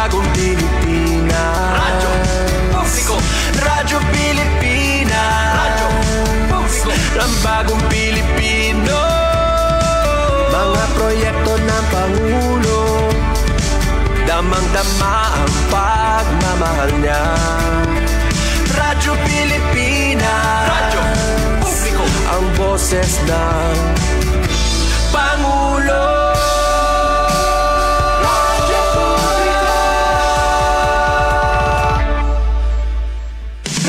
bagong Pilipinas. Radyo Publiko. Radyo Pilipinas. Radyo Publiko. Ng bagong Pilipino. Mga proyekto ng Pangulo, damang-dama ang pagmamahal niya. Radyo Pilipinas. Radyo Publiko. Ang boses ng Pangulo. Radyo Publiko.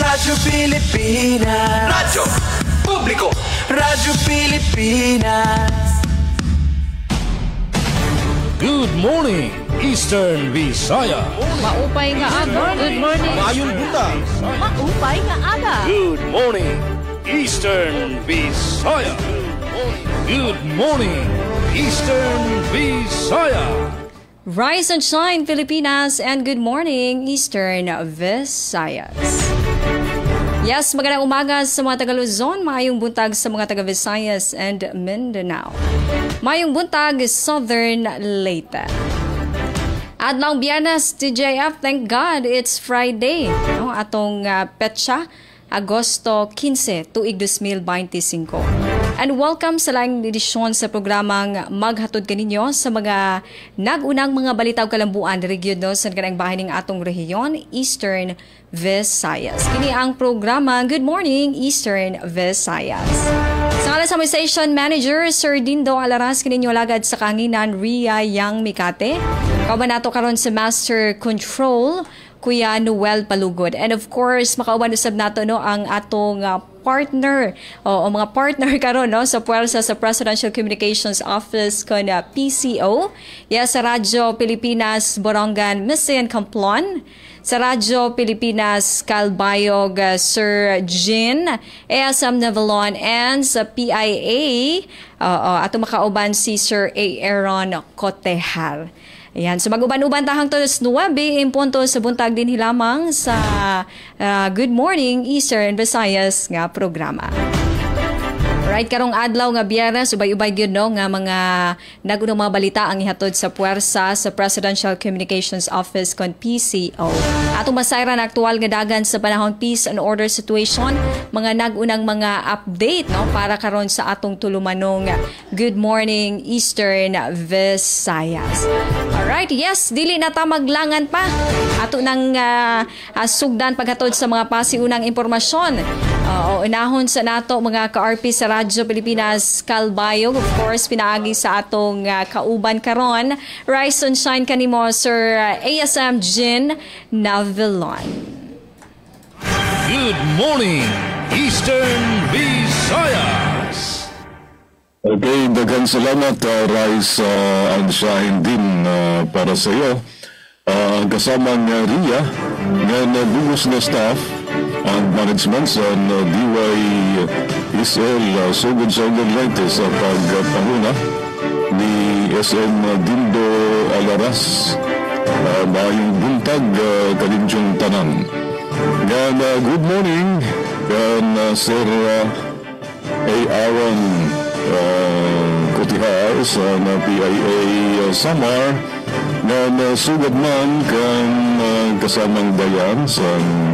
Radyo Pilipinas. Radyo Publiko. Radyo Pilipinas. Good morning, Eastern Visaya. Maupay nga aga. Good morning. Mayong buntag. Maupay nga aga. Good morning, Eastern Visaya. Good morning, Eastern Visaya. Rise and shine, Pilipinas, and good morning, Eastern Visayas. Yes, magandang umaga sa mga taga-Luzon, mayong buntag sa mga taga-Visayas and Mindanao. Mayong buntag, Southern Leyte. Adlaw Biyernes, TJF, thank God, it's Friday. No? Atong petsa, Agosto 15, tuig 2025. And welcome sa laing edisyon sa programang maghatod kaninyo sa mga nagunang mga balitaw kalambuan region no, sa kanang bahin ng atong rehiyon, Eastern Visayas. Kini ang programa Good Morning Eastern Visayas. Sa ngalan sa mga station manager, Sir Dindo Alaras, kininyo lagad sa kanginan, Ria Yang Mikate. Kauban nato karon sa Master Control, Kuya Noel Palugod. And of course, makauban usab nato no ang atong partner o mga partner karon no sa puwersa sa Presidential Communications Office kon PCO. Yes, sa Radyo Pilipinas Borongan, Misayan Camplon. Sa Radyo Pilipinas Calbayog, Sir Jean ASM Navalon, and sa PIA ato makauban si Sir Aaron Cotehar. Ayan, so mag-uban-uban tahang to sa 9 in punto sa buntag din hilamang sa Good Morning Eastern Visayas nga programa. Right, karong adlaw nga Biyernes, ubay-ubay gyud no nga mga nagunang mga balita ang ihatod sa puwersa sa Presidential Communications Office kon PCO. Atong masayran aktual nga dagan sa panahon peace and order situation, mga nagunang mga update no para karon sa atong tulumanong Good Morning Eastern Visayas. Alright, yes, dili na ta maglangan pa. Ato nang sugdan paghatod sa mga pasiunang impormasyon. Unahon sa nato mga ka-RP sa Radyo Pilipinas Calbayog, of course pinaagi sa atong kauban karon. Rise and shine kanimo Sir ASM Jean Navilon. Good morning, Eastern Visayas. Okay, daghang salamat Rise and shine din para sa iyo. Kasama ng Ria ng bugos na staff ang management sa DYSL Sugod-Sugod Leyte sa pagpanguna ni SM Dindo Alaras. Mayong buntag kalindyong tanan. Good morning kan Sir Aaron Cotehar sa PIA Samar na sugad man kan kasamang dayan sa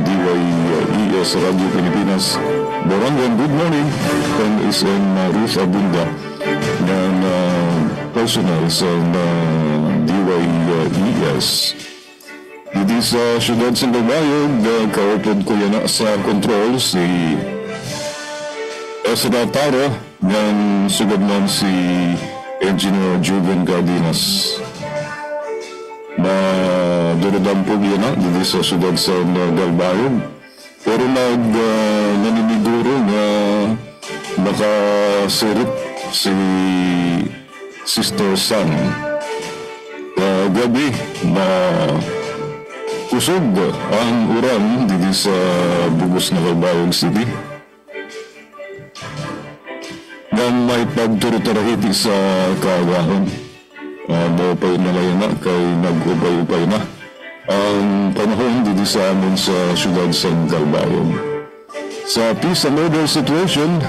DYES Radio Pilipinas Borongan. Good morning kan SM Ruth Abunda na personal sa DYES. Dito sa siyudad sa Calbayog, kaupod ko yan sa control si Esra Taro ng sugad man si Engineer Juven Cardenas. Na duradang po yan dito sa siyudad sa Calbayog. Pero naniniguro na nakasirip si Sister San. Gabi na kusog ang uran dito sa Bugos na Calbayog City. Nang may pagturo-turahiti sa kaagahon. Maupay na layan na kay nag-ubay-ubay na ang panahon dito sa amin sa siyudad sa Calbayog. Sa peace and order situation,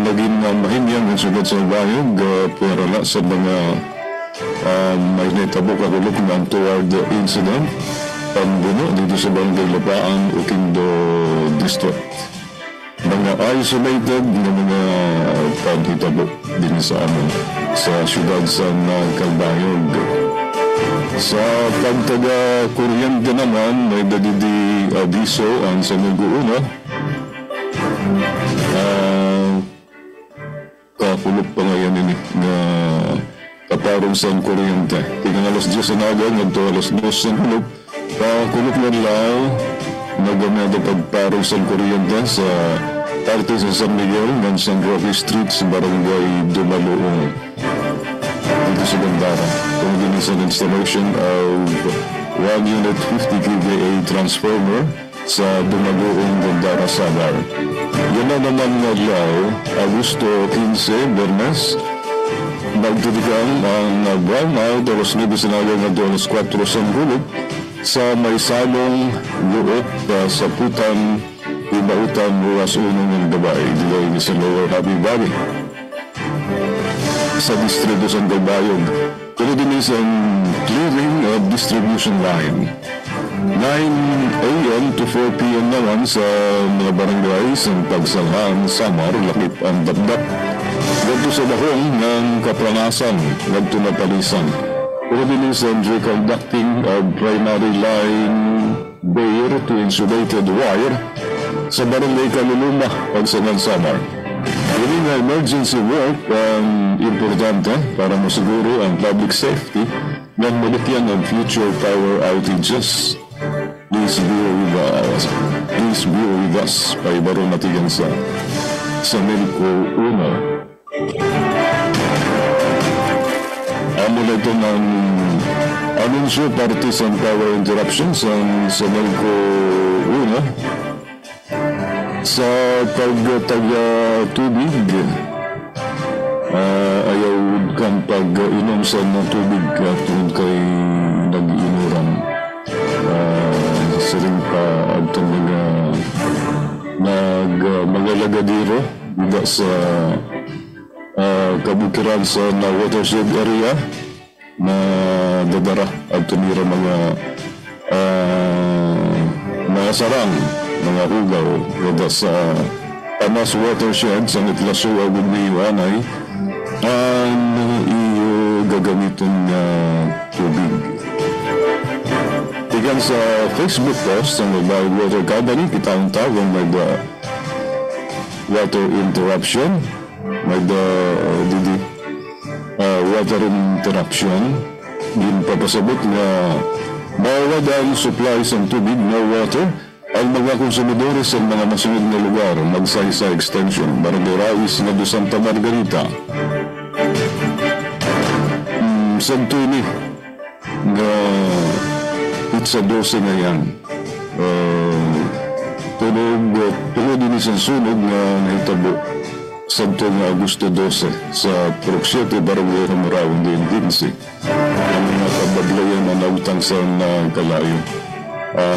naging mahinyang ang siyudad sa Calbayog para sa mga may naitabo kakulog ng untoward incident pambuno dito sa Barangay Lapaan, Ukindo District. Mga isolated na mga paghitabo din sa amin sa siyudad sa Calbayog. Sa pagtaga-kuryente naman, may dadidi abiso ang sa Nuguuna. Kakulog pa ngayon ini na kaparong sa kuryente. Tingnan alas 10 na agad, nagto alas 2 sa kulog. Kakulog na lang nagamada pagparong sa kuryente sa parte sa San Miguel ng San Roque Street sa Barangay Dumaloong dito sa Gandara. Kung sa installation of 1 unit 50 kVA transformer sa Dumaloong Gandara Sagar. Yan na naman nga law, Agosto 15, Bernes, nagtitigang ang brownout alas 9 sinagang na alas 4 sa gulog sa may salong luot sa Putan Ibautan Ruas Unong ng Babae dito sa Lower Happy Valley sa distrito sa Calbayog. Pero din isang clearing of distribution line 9 a.m. to 4 p.m. naman sa mga barangay sa Pagsalhan, Samar, Lakip ang Dabdap dito sa Bahong ng Kapranasan, dito na Palisan. Pero din isang reconducting of primary line bare to insulated wire sa Barangay Kaluluma, Pagsangan, Samar. Ini nga emergency work ang importante para masiguro ang public safety ng malikyan ng future power outages. Please be with us. Paibaro natin sa Melco 1. Amo na ito ng anunsyo parte sa power interruptions sa Melco 1. Sa pagtaga-tubig, ayaw kang pag-inom sa ng tubig tungkol kay nag-inuran. Siring pa ang mag-alagadiro sa kabukiran sa watershed area na dadara at tumira mga sarang mga ugaw wala sa Amas watershed sa Nitlaso Aguniwanay ang iyo gagamitin na tubig. Tigan sa Facebook post ng Mobile Water Company, kita ang tawag may water interruption, may water interruption, din papasabot na bawad ang supply sa tubig, no water, ang mga konsumidores sa mga masunod na lugar, Magsaysay Extension, Barangay Rawis na do Santa Margarita. Santuni na itsa 12 na yan. Tulog din isang sunog na nahitabo Santo nga Agosto 12 sa Proxete, Barangay Ramaraw, din 15. Ang mga kabaglayan na nautang sa Kalayo.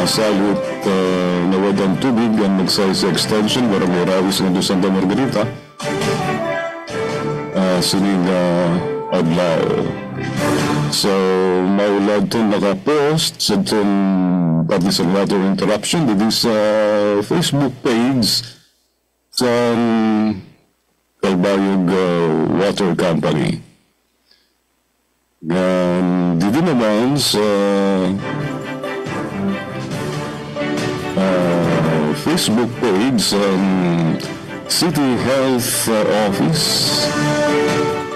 Salut nawadang tubig ang Magsaysay Extension, Barangay Rawis na do Santa Margarita. Sining adlaw. So, maulad itong nakapost sa itong partisan water interruption dito sa Facebook page sa Calbayog Water Company. Dito naman sa Facebook page sa City Health Office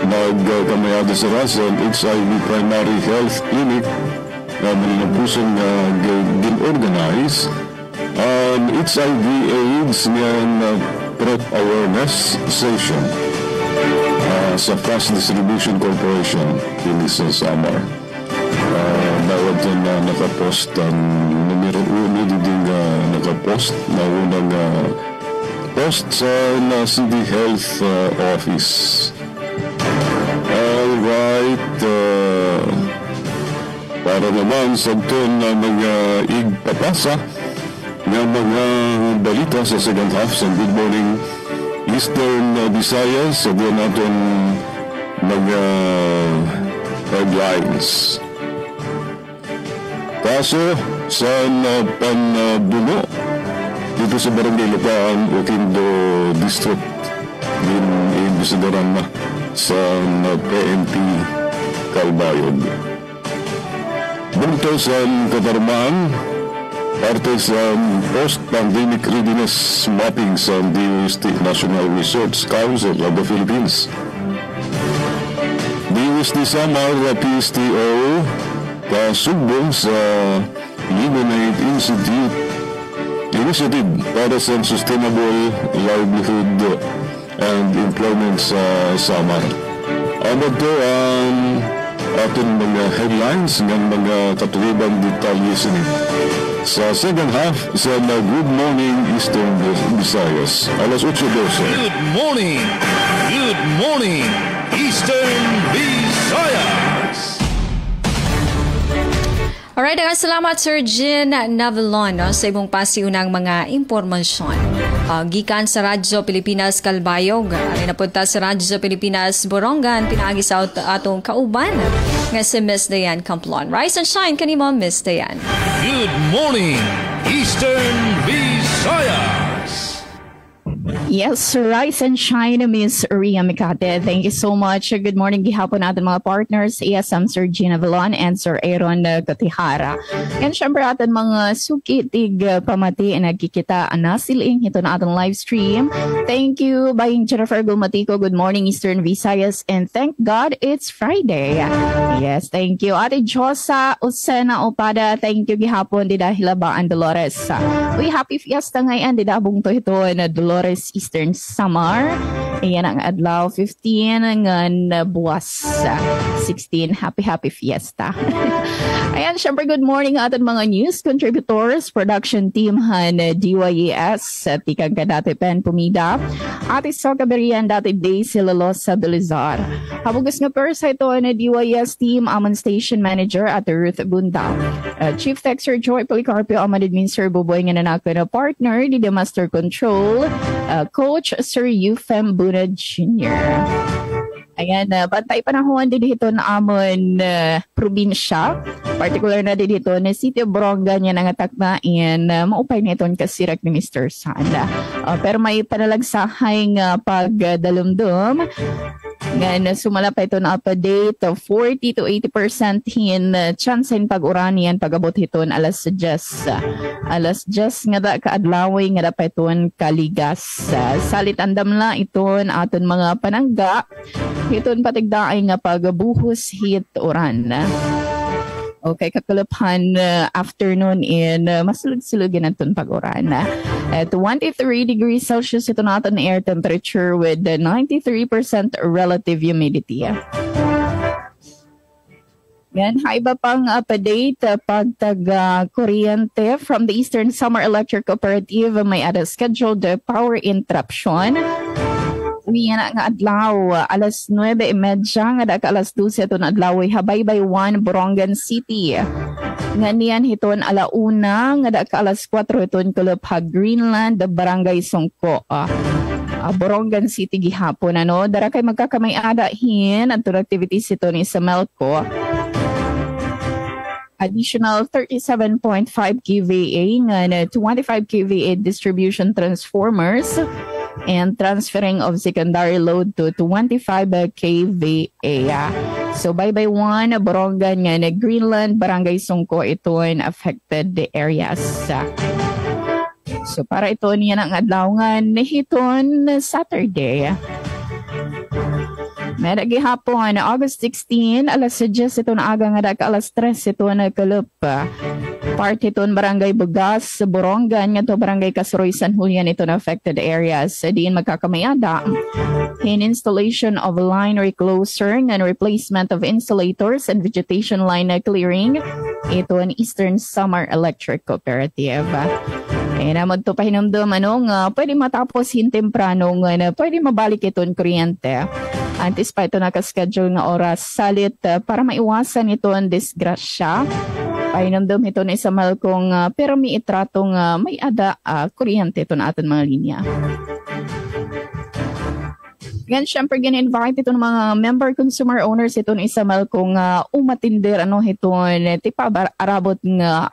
nagkamayado sa Rason HIV Primary Health Clinic na pusong din-organize ang HIV AIDS ng PrEP Awareness Session sa Fast Distribution Corporation in sa Samar. Bawat na nakapost ang numero 1 din nakapost na unang post sa City Health Office. Alright, para naman sa ito na mga igpapasa ng mga balita sa second half sa Good Morning Eastern Visayas. Sa buwan natin mga headlines. Kaso sa panbuno dito sa Barangay Lupaan, Oquindo District, imbisidaran na sa PNP Calbayog. Bungto sa katarmaan, parte sa post-pandemic readiness mapping sa DOST National Research Council of the Philippines. DOST Samar PSTO kasubong sa Lemonade Initiative para sa Sustainable Livelihood and Employment sa Samar. Amad to ang ating mga headlines ng mga katuwibang detalye sinin. Sa second half sa Good Morning Eastern Visayas, alas 8:12. Good morning, Eastern Visayas. Alright, salamat Sir Jin Navalon sa ibong pasiunang mga impormasyon. Gikan sa Radyo Pilipinas Calbayog, ay napunta sa Radyo Pilipinas Borongan, pinaagi sa atong kauban nga si Miss Dayan Camplon. Rise and shine kanimo, Miss Dayan. Good morning, Eastern Visayas. Yes, rise and shine, Miss Ria Mikate. Thank you so much. Good morning, gihapon natin mga partners, ESM Sir Gina Vilon and Sir Aaron Gatihara. And syempre atin mga sukitig pamati na nagkikita na siling ito na ating live stream. Thank you, Baying Jennifer Gulmatico. Good morning, Eastern Visayas. And thank God it's Friday. Yes, thank you. Ate Josa Usena Opada, thank you gihapon di dahil Hilabaan Dolores. We happy fiesta ngayon di dabong to ito na Dolores Eastern Samar. Ayan ang adlaw 15 ng buwas 16. Happy fiesta. Ayan, syempre good morning atin mga news contributors, production team han DYES, tikang ka dati Pen Pumida, ati sa kaberian dati Day Silalos sa Belizar. Habugas nga persa ito na DYES team, amon station manager at Ruth Bunda. Chief Texter Joy Policarpio, amon administrator Buboy nga nanako na partner di the Master Control, Coach Sir Euphem Bunad Jr. Ayan, bantay panahon din dito na amon probinsya, particular na din dito na City of Borongan yan ang atak na and maupay na itong kasirak ni Mr. Sanda. Pero may panalagsahing pagdalumdum. Ngayon, sumala pa ito na update, 40 to 80% hin chance in pag-uran yan pag-abot ito alas 10. Alas 10 nga da kaadlaway nga da pa ito kaligas. Salit andam la ito aton mga panangga. Ito patigdaay nga pagbuhos hit uran. Okay, kakalapan afternoon in masulog-sulogin natin pag-uran. At 23 degrees Celsius ito natin air temperature with 93% relative humidity. Yan, iba pang update pagtag-kuryente from the Eastern Samar Electric Cooperative, may ada scheduled power interruption. Uwi nga adlaw, alas 9:30 nga da alas 12 ito na adlaw, Habaybay 1, Borongan City. Nga niyan hiton alauna nga da alas 4 ito Kulupag Greenland, Barangay Songko. Borongan City gihapon ano, dara kay magkakamay-ada hin at activities ito ni sa Melco. Additional 37.5 kVA nga 25 kVA distribution transformers and transferring of secondary load to 25 kVA. So bye-bye 1, Borongan nga na Greenland, Barangay Songko ito in affected areas. So para ito niya ang adlaw nga nahiton Saturday. May gihapon August 16, alas 10 ito na aga nga daka alas 3 ito na kalup. Part ito Barangay Bugas, Borongan, nga to Barangay Kasuroy, San Julian ito na affected areas. Diin magkakamayada in installation of line recloser and replacement of insulators and vegetation line clearing. Ito ang Eastern Samar Electric Cooperative. Kaya naman ito pahinamdam pwede matapos hintemprano nga pwede mabalik itong kuryente. Antes pa ito nakaschedule na oras salit para maiwasan ito ang disgrasya. Pahinamdam ito na isamal kong pero may itratong may ada kuryente ito na ating mga linya. Yan, syempre, gin-invite ito ng mga member consumer owners ito ng Isamal kung umatindir iton tipa arabot nga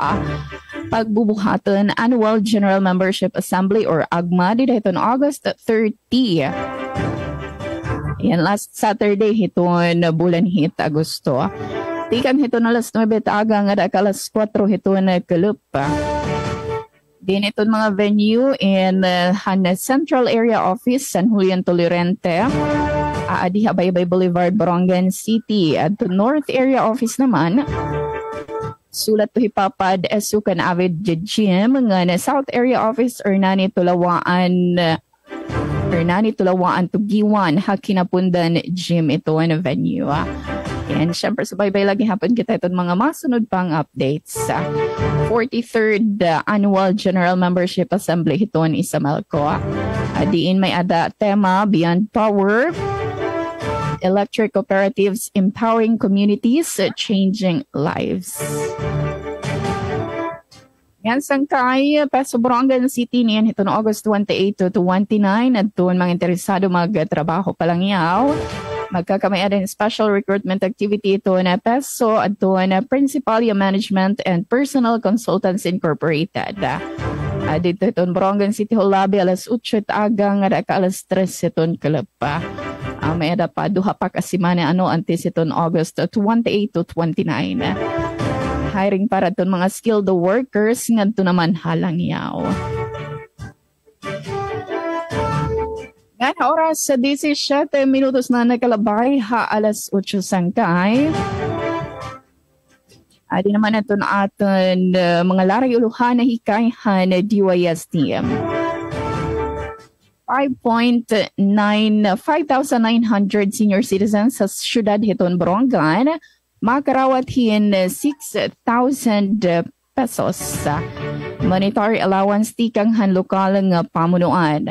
pagbubuhatan Annual General Membership Assembly or AGMA dito on August 30. Yan, last Saturday hiton bulan hit Agosto. Tikan hiton alas 9 taga nga alas 4 hiton kalupa. Din itong mga venue in Central Area Office, San Julian Tolorente, Adiha Baybay Boulevard, Borongan City. At North Area Office naman, sulat to Hipapad, Esukan Avid Gym, nga na South Area Office, Ernani Tulawaan, Tugiwan, Hakinapundan Gym, ito ang venue. And syempre, sabay-bay lagi hapon kita itong mga masunod pang updates sa 43rd Annual General Membership Assembly hiton Isamalco. Diin may ada tema Beyond Power, Electric Cooperatives Empowering Communities, Changing Lives. Yan sangkay Peso Borongan City niyan hiton August 28 to 29 at doon mga interesado magtrabaho pa lang yaw. Magkakamay din special recruitment activity ito na PESO at ito na Principalia Management and Personal Consultants Incorporated. Dito ito in Borongan City Hall Lobby alas 8 agang at alas 3 ito in Kalapa. May ada pa duha pa kasimana antes ito in August 28 to 29. Hiring para ito mga skilled workers nga ito naman halang yaw. Yan, oras sa 17 minutos na nakalabay, alas 8 sangkay. Adi naman ito na aton mga laray uluhan na hikayhan na DYSTM. 5,900 senior citizens sa syudad hiton Borongan, makarawathin 6,000 pesos sa monetary allowance tikang lokal ng pamunuan.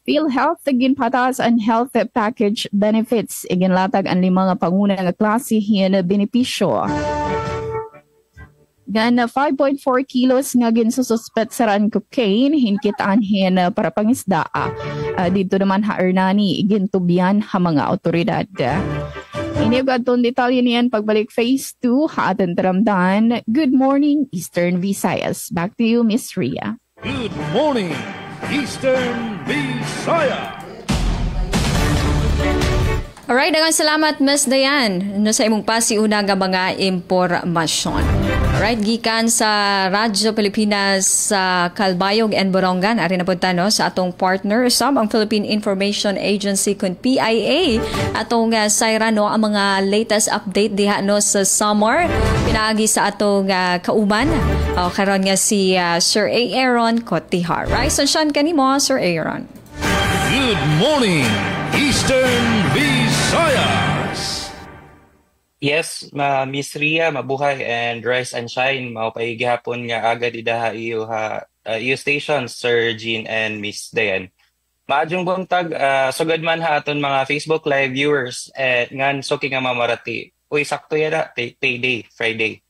PhilHealth ginpatas ang health package benefits iginlatag ang 5 pangunang klase hin benepisyo. Gan 5.4 kilos nga ginsususpet saran cocaine hinkitaan hin para pangisda. Dito naman Ernani igintubyan ha mga otoridad. Iniugadton detalye niyan pagbalik phase 2 atin taramdan. Good morning Eastern Visayas. Back to you Miss Ria. Good morning, Eastern Visayas. Alright, daghang salamat Miss Dayan no sa imong pasiuna nga mga impormasyon. Alright, gikan sa Radyo Pilipinas sa Calbayog and Borongan, ari na punta no sa atong partner sa ang Philippine Information Agency kun PIA atong sayra no ang mga latest update diha no sa summer pinaagi sa atong kauban karon nga si Sir Aaron Cotihar. Right, sunshine kanimo Sir Aaron. Good morning, Eastern Visayas. Yes, Miss Ria, mabuhay and rise and shine. Maupay gihapon nga agad idaha iyo station, Sir Jean and Miss Dayan. Maadjong buntag, sugad man ha aton mga Facebook Live viewers at ngan soki nga mamarati. Uy, sakto yada, payday, Friday.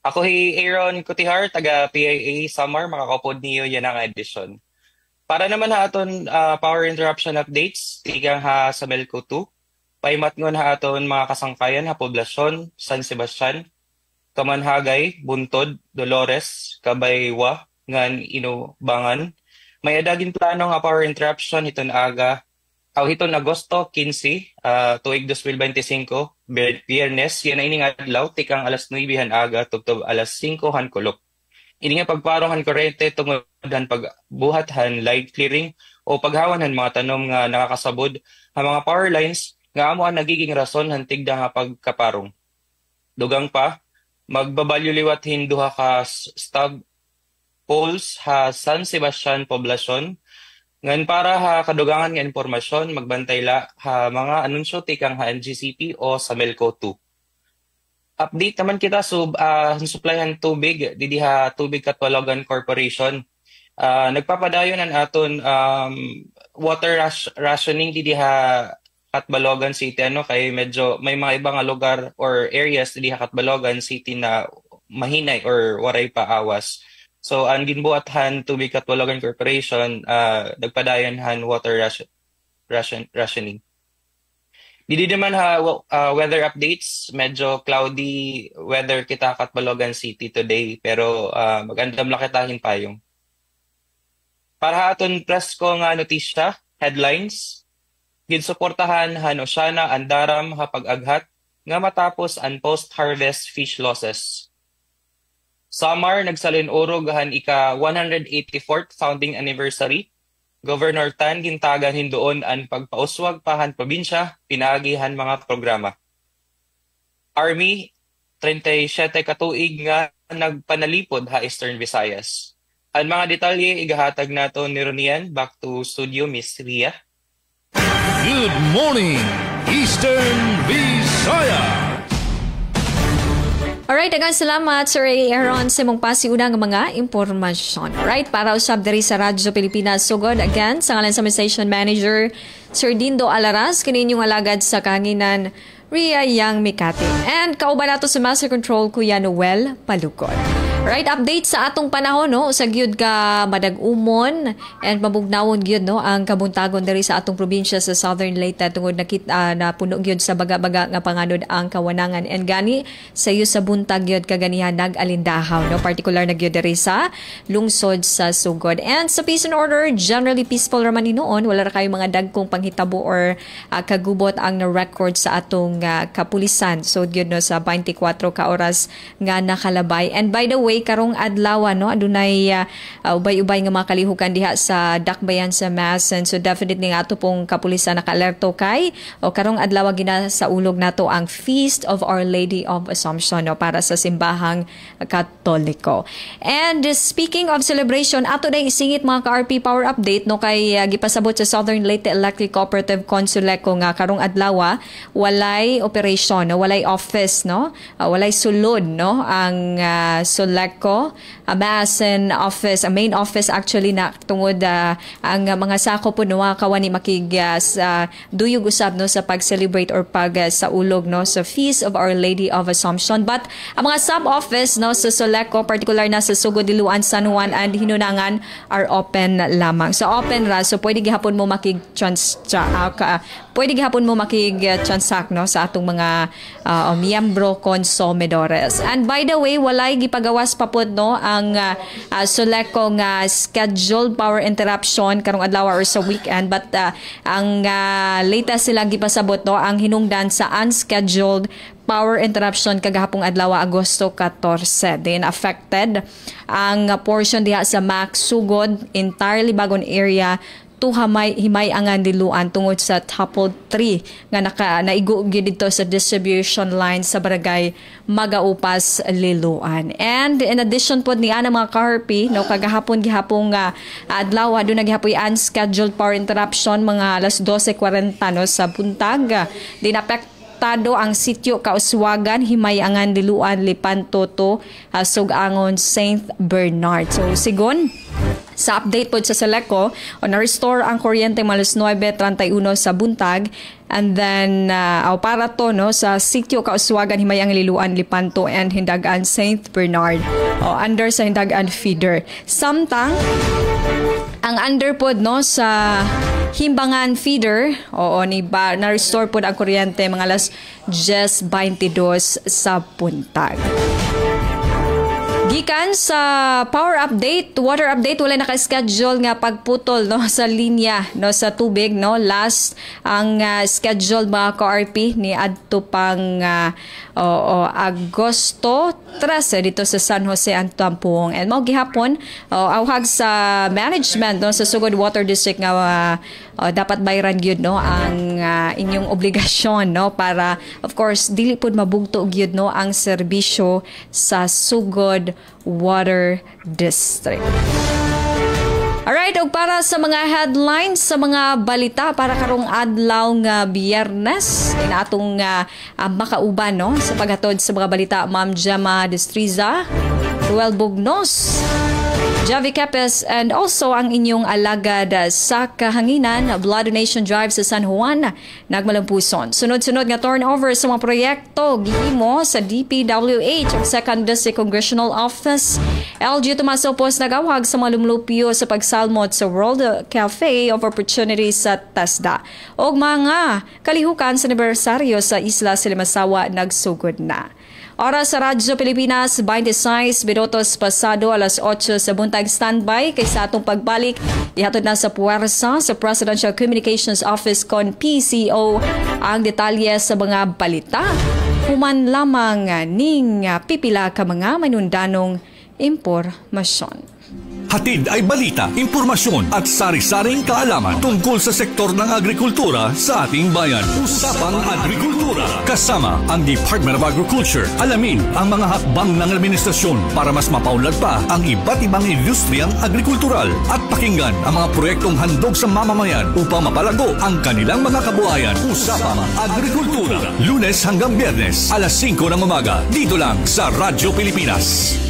Ako Aaron Cotihar, taga PIA Summer, makakapod niyo yan ang edition. Para naman ha aton power interruption updates, tigang ha sa Melco 2. Paimatngon ha aton mga kasangkayan ha poblasyon, San Sebastian, Kamanhagay, Buntod, Dolores, Kabaywa, ngan Inubangan. May adagin plano nga power interruption hiton aga, hiton Agosto 15, tuig 2025, Biyernes, yan na ining adlaw, tikang alas 9 han aga, tugtog alas 5 han kulok. Ini nga pagparong han kurente tungod han pagbuhat han light clearing o paghawan han mga tanom nga nakakasabod ang mga power lines nga amo ang nagiging rason han tigda nga pagkaparong. Dugang pa, magbabalyo liwat hin duha ka stub poles ha San Sebastian poblasyon. Ngan para ha kadugangan nga impormasyon, magbantay la ha mga anunsyo tikang ha NGCP o sa Melco 2. Update naman kita supplyhan tubig didi ha Tubig Katwalogan Corporation. Nagpapadayon ang aton water rationing didi ha Katbalogan City kay medyo may mga ibang lugar or areas didi ha Katbalogan City na mahinay or waray pa awas. So ang ginbuhathan tubig katwalogan corporation nagpadayon han water rationing. Didi naman weather updates, medyo cloudy weather kita Katbalogan City today pero magandam lang kitahin payong. Para aton press ko nga notisya, headlines, ginsuportahan han Oceana Andaram hapag-aghat nga matapos ang post-harvest fish losses. Samar nagsalin orog han ika 184th founding anniversary. Governor Tan gintagan hindoon ang pagpauswag pahan probinsya, pinagihan mga programa. Army 37 katuig nga nagpanalipod ha Eastern Visayas. Ang mga detalye igahatag nato ni Ronian. Back to studio, Miss Ria. Good morning, Eastern Visayas. Alright, daghang salamat Sir Aaron sa mong pasiunang mga impormasyon. Alright, para usab diri sa Radyo Pilipinas sugod again sa ngalan sa station manager Sir Dindo Alaras kaninyong alagad sa kahanginan Ria Yang Mikati. And kauban nato sa Master Control Kuya Noel Palukod. Right, update sa atong panahon, no? Sa gyud ka madag-umon and mabugnawon gyud, no? Ang kabuntagon diri sa atong probinsya sa Southern Leyte tungod nakita na puno gyud sa baga-baga nga panganod ang kawanangan. And gani sa iyo sa buntag gyud kaganihan nag-alindahaw, no? Particular na gyud diri sa lungsod sa Sugod. And sa peace and order, generally peaceful raman hinuon, wala ra kayo mga dagkong panghitabo or kagubot ang na-record sa atong kapulisan. So gyud no sa 24 ka oras nga nakalabay. And by the way, karong adlaw no adunay ubay-ubay nga mga kalihukan diha sa Dakbayan sa Masen. So definitely nga ato pong kapulisan naka-alerto kay o karong adlaw gina sa ulog nato ang Feast of Our Lady of Assumption no para sa simbahang Katoliko. And speaking of celebration, ato na isingit mga ka-RP Power Update no kay gipasabot sa Southern Leyte Electric Cooperative Consuleco nga karong adlaw walay operation no walay office no walay sulod no ang Soleco, Masen office, main office actually na tungod ang mga sako po no kawani makig duyog usab no sa pag-celebrate or pag sa ulog no sa Feast of Our Lady of Assumption. But ang mga sub-office no sa Soleco, particular na sa Sugod, Diluan, San Juan and Hinunangan are open lamang. So open ra, so pwede gihapon mo makig transact no sa atong mga miyembro consumidores. And by the way, walay gipagawas pa pod no ang Soleco nga scheduled power interruption karong adlaw or sa weekend, but ang latest silang gipasabot no ang hinungdan sa unscheduled power interruption kagahapong adlaw Agosto 14. Then affected ang portion diha sa Mac Sugod, entirely Bagon area to himay-angan Diluan tungod sa Toppled 3 nga naigo gyud dito sa distribution line sa barangay Magaupas, Liloan. And in addition po niya mga ka-RP no kagahapon gihapong adlaw aduna gihapoy unscheduled power interruption mga alas 12:40 no sa buntag. Dinapekto ang sitio Kauswagan, Himay-angan, Diluan, Lipantoto, Sugangon, St. Bernard. So sigon sa update po sa Soleco, na-restore ang kuryente malas 9:31 sa buntag. And then, para to no, sa sitio Kauswagan, Himayang, Liluan, Lipanto, and Hindagan, St. Bernard. Under sa Hindagan feeder. Samtang, ang underpod no, sa Himbangan feeder, na-restore po ang kuryente mga alas 10:22 sa buntag. Gikan sa power update, water update, wala naka-schedule nga pagputol no sa linya no sa tubig no. Last ang scheduled mga ka-RP ni adto pang Agosto 13 dito sa San Jose Antampuong. And mao gihapon awhag sa management no sa Sugod Water District nga dapat bayaran gyud no ang inyong obligasyon no para of course dili pud mabugto gyud no ang serbisyo sa Sugod Water District. Alright, og para sa mga headlines, sa mga balita para karong adlaw nga Biyernes, atong makauban no sa paghatod sa mga balita Ma'am Gemma Destriza, Ruel Bugnos, Javi Kepes, and also ang inyong alagad sa kahanginan, Blood Donation Drive sa San Juan, nagmalampuson. Sunod-sunod nga turnover sa mga proyekto gihimo sa DPWH ang 2nd District Congressional Office. LG Tomaso Pos nagawag sa mga lumulupyo sa pagsalmot sa World Cafe of Opportunities sa TESDA. O mga kalihukan sa anibersaryo sa Isla Silimasawa nagsugod na. Oras sa Radyo Pilipinas, 26 minutos pasado alas 8 sa buntag standby kaysa atong pagbalik. Ihatod na sa puwersa sa Presidential Communications Office kon PCO ang detalye sa mga balita. Human lamang ning pipila ka mga manundanong impormasyon. Hatid ay balita, impormasyon at sari-saring kaalaman tungkol sa sektor ng agrikultura sa ating bayan. Usapang Agrikultura. Kasama ang Department of Agriculture. Alamin ang mga hakbang ng administrasyon para mas mapaunlad pa ang iba't ibang industriyang agrikultural at pakinggan ang mga proyektong handog sa mamamayan upang mapalago ang kanilang mga kabuhayan. Usapang Agrikultura. Lunes hanggang Biyernes, alas 5 ng umaga. Dito lang sa Radyo Pilipinas.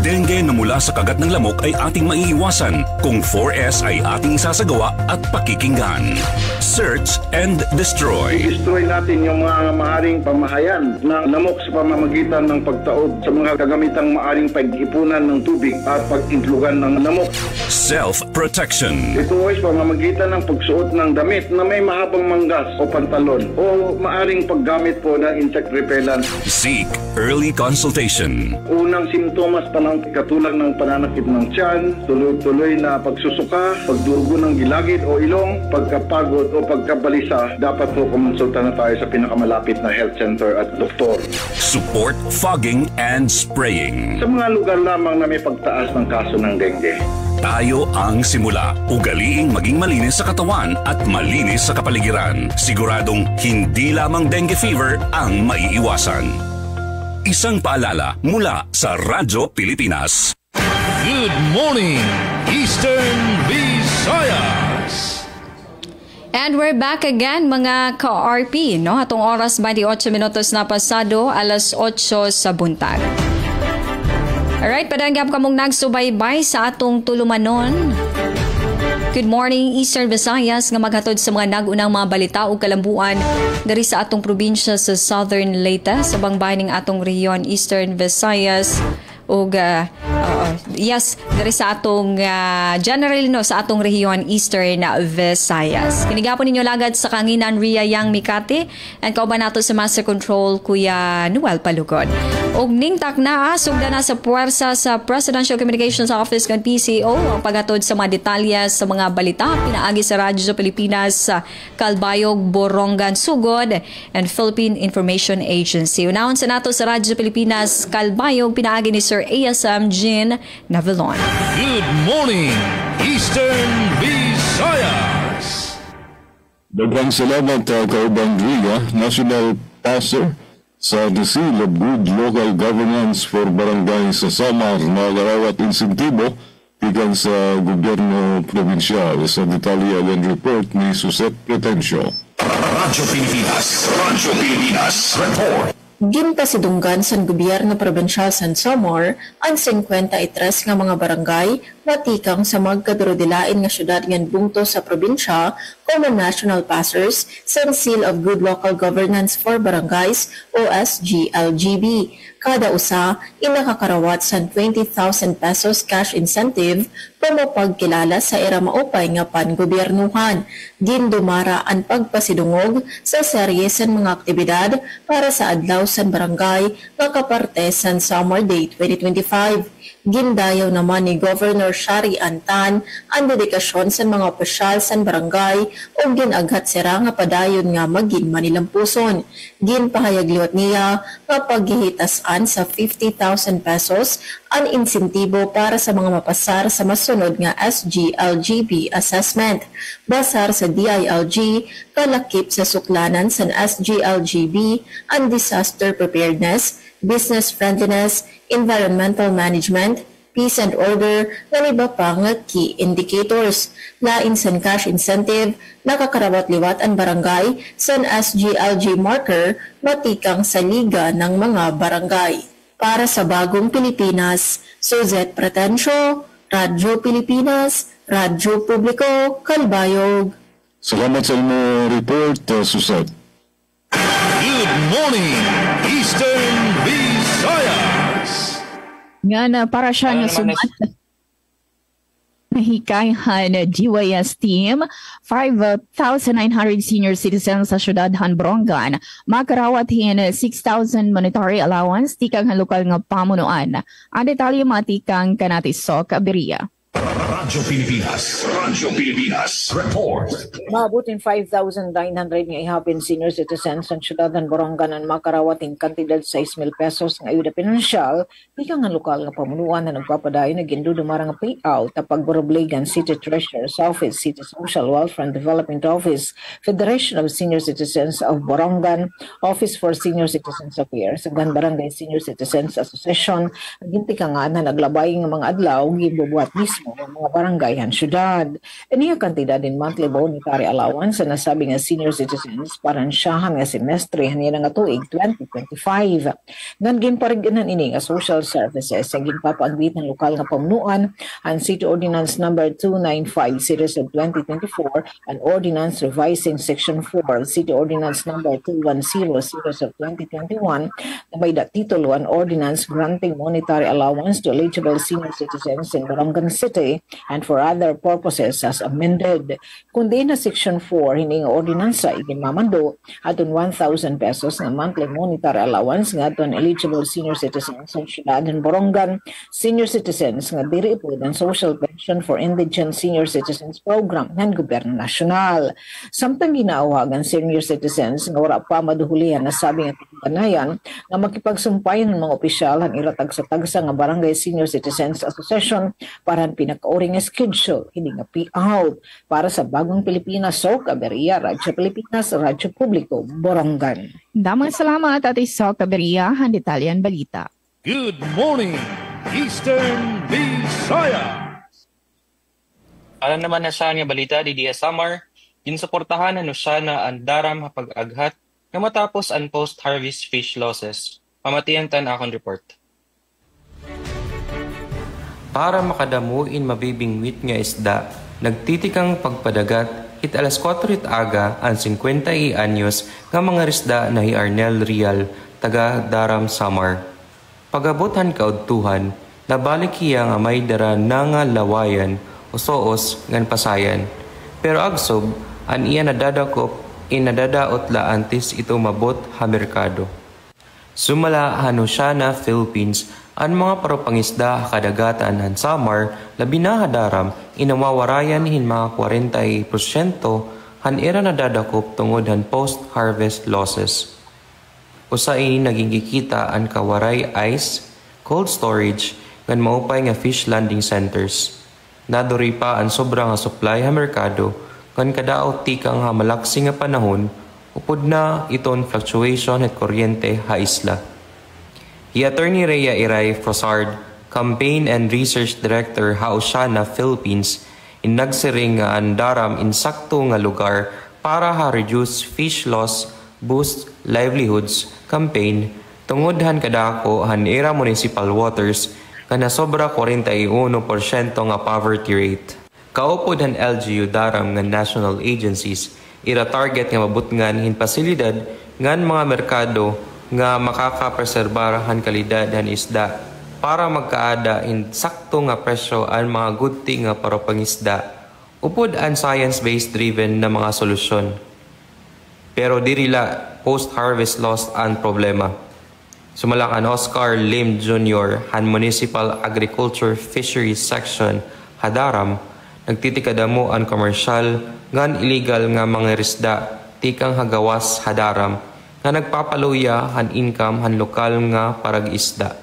Dengue na mula sa kagat ng lamok ay ating maiiwasan kung 4S ay ating sasagawa at pakikinggan. Search and destroy. Destroy natin yung mga maaring pamahayan ng lamok sa pamamagitan ng pagtaob sa mga kagamitang maaring pag-ipunan ng tubig at pag-intlugan ng lamok. Self-protection. Ito ay pamamagitan ng pagsuot ng damit na may mahabang manggas o pantalon o maaring paggamit po ng insect repellent. Seek early consultation. Unang simptomas pa ng katulad ng pananakit ng tiyan, tuloy-tuloy na pagsusuka, pagdurugo ng gilagid o ilong, pagkapagod o pagkabalisa, dapat po kumonsulta na tayo sa pinakamalapit na health center at doktor. Support fogging and spraying. Sa mga lugar lamang na may pagtaas ng kaso ng dengue. Tayo ang simula. Ugaliing maging malinis sa katawan at malinis sa kapaligiran. Siguradong hindi lamang dengue fever ang maiiwasan. Isang paalala mula sa Radyo Pilipinas. Good morning, Eastern Visayas! And we're back again mga ka-RP, no? Atong oras 28 minutos na pasado, alas 8 sa buntag. Alright, padanggap ka mong nagsubaybay sa atong tulumanon. Good morning, Eastern Visayas, nga maghatod sa mga nagunang mga balita o kalambuan dari sa atong probinsya sa Southern Leyte, sa bangbaning atong rehiyon, Eastern Visayas, o dari sa atong general no sa atong rehiyon Eastern Visayas. Kinigapon ninyo lagad sa kanginan Ria Yang Mikati and kauban nato sa Master Control Kuya Noel Palugod. Og ningtak na sugda na sa puwersa sa Presidential Communications Office kan PCO ang paghatod sa mga detalye sa mga balita pinaagi sa Radyo Pilipinas sa Calbayog, Borongan, Sugod and Philippine Information Agency. Unahon sa nato sa Radyo Pilipinas Calbayog pinaagi ni Sir ASM Jean Navalon. Good morning, Eastern Visayas! Daghang salamat Kauban Riga, National Pastor sa The Seal of Good Local Governance for Barangay sa Samar na garawat insentibo ikan sa gobyerno probinsyal sa detalye and report ni Suset Pretencio. Radyo Pilipinas. Radyo Pilipinas. Report. Ginpasidunggan sa gobyerno probinsyal San Samar ang 53 nga mga barangay matikang sa magkadurudilain nga syudad ngan bungto sa probinsya como national passers sa Seal of Good Local Governance for Barangays o SGLGB. Kada usa inakakarawat sa 20,000 pesos cash incentive pamapagkilala sa era maupay nga pangobyernuhan. Gindumara ang pagpasidungog sa serye sa mga aktibidad para sa adlaw sa barangay nga kaparte sa Summer Day 2025. Gindayaw naman ni Governor Shari Antan ang dedikasyon sa mga opisyal sa barangay o ginaghat sira nga padayon nga magin manilampuson. Ginpahayagliwat niya nga paghihitasan sa 50,000 pesos ang insentibo para sa mga mapasar sa masunod nga SGLGB assessment. Basar sa DILG, kalakip sa suklanan sa SGLGB ang disaster preparedness, business friendliness, environmental management, peace and order, na iba pang key indicators. Lain sa cash incentive, nakakarawat-liwat ang barangay sa SGLG marker matikang sa liga ng mga barangay. Para sa Bagong Pilipinas, Suzette Pretencio, Radyo Pilipinas, Radyo Publiko, Kalbayog. Salamat sa imo report, Suzette. Good morning, Eastern Visayas! Nga na para siya nga sumat nahikayhan GYS team, 5,900 senior citizens sa syudad Borongan makarawathin 6,000 monetary allowance tikang lokal nga pamunuan. Ang detalye matikang kanatiso Kaberia. Radyo Pilipinas, report. Maabutin 5,900 nga ihapin senior citizens sa syudad ng Borongan ang makarawating kantidad 6,000 pesos nga ayuda pinansyal di ka nga lokal nga pamunuan na nagpapadayon na gindudumarang payout na pagborobligan City Treasurer's Office, City Social Welfare and Development Office, Federation of Senior Citizens of Borongan, Office for Senior Citizens Affairs, Sagdan Barangay Senior Citizens Association, ginti ka nga na naglabay ng mga adlaw gibubuhat mismo ng mga barangayhan syudad. Iniya kantidad in monthly monetary allowance na nasabi nga senior citizens paransyahan nga semestre haniya nga tuig 2025. Ngan ginpariginan ini nga social services sa ginpapaanggit ng lokal nga pamunuan ang City Ordinance number 295 series of 2024 and Ordinance revising Section 4 City Ordinance number 210 series of 2021 na may titulo an Ordinance granting monetary allowance to eligible senior citizens in Borongan City and for other purposes as amended. Kundi na Section 4, hindi nga ordinansa iginmamando aton 1,000 pesos nga monthly monetary allowance nga aton eligible senior citizens sa syudad ng Borongan, senior citizens nga diri po ang social pension for indigent senior citizens program ng gobyerno nasyonal. Samtang ginaawagan senior citizens nga wala pa maduhulihan na sabi nga kanayan nga makipagsumpayan ng mga opisyal han iratag sa tagsa nga Barangay Senior Citizens Association para pinakauring nga schedule hindi nga payout para sa Bagong Pilipinas so Kaberia, Radyo Pilipinas, Radyo Publiko, Borongan. Damang salamat at iso Kaberia, ang detalyan balita. Good morning, Eastern Visayas! Alam naman na siya nga balita di Dia Samar, ginsuportahan na siya na ang daram hapag-aghat na matapos ang post-harvest fish losses. Pamatiyan tan akong report. Para makadamuin mabibingwit nga isda, nagtitikang pagpadagat hit alas 4 aga ang 50 anyos nga mga risda na hi Arnel Rial, taga Daram Samar. Pagabutan kaudtuhan, nabalik iya nga may dara na nga lawayan o soos ngan pasayan. Pero agsob, an iya nadadakop inadadaot la antes ito mabot ha merkado. Sumala Hanusiana, Philippines, ang mga paropangisda kadagatan han Samar, labi na hadaram, inawawarayan hin mga 40% han era nadadakop tungod han post-harvest losses. Usa ini naging kikita ang kawaray ice, cold storage, ngan maupay nga fish landing centers. Naduri pa ang sobra nga supply ha merkado, kan kadaot tikang ha malaksi nga panahon, upod na iton fluctuation at kuryente ha isla. I Attorney Rhea Iray Frosard, Campaign and Research Director ha Oceana, Philippines, nagsiring nga ang daram insakto nga lugar para ha reduce fish loss, boost livelihoods campaign, tungod han kadako han era municipal waters nga nasobra 41% nga poverty rate. Kaupod han LGU daram nga national agencies, ira target nga mabutngan hin pasilidad ngan mga merkado nga makakapreserbar han kalidad han isda para magkaada in sakto nga presyo ang mga gudti nga paropangisda, upod ang science-based driven na mga solusyon. Pero dirila post-harvest loss ang problema. Sumalakan Oscar Lim Jr. han Municipal Agriculture Fisheries Section Hadaram, nagtitikadamo ang komersyal ngan illegal nga mga risda tikang hagawas hadaram nga nagpapaluya han income han lokal nga parag-isda.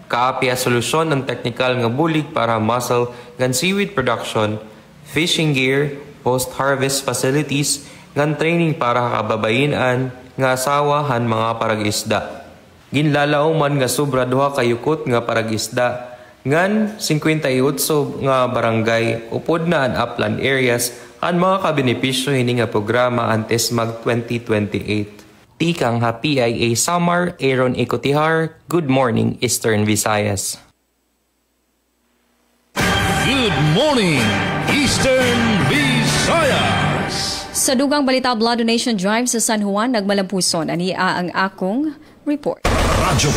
Kaapi a solusyon ng technical nga bulig para mussel ngan seaweed production, fishing gear, post-harvest facilities, ngan training para kababayinan nga asawa han mga parag-isda. Ginlalao man nga sobra duha kayukot nga parag-isda ngan 58 nga barangay upod na ang upland areas ang mga kabenepisyo hini nga programa antes mag 2028. Tikang ha PIA Samar, Aaron Ecotihar, Good Morning Eastern Visayas. Good morning, Eastern Visayas. Sa dugang balita, blood donation drive sa San Juan, nagmalampuson. Ania ang akong report. Radyo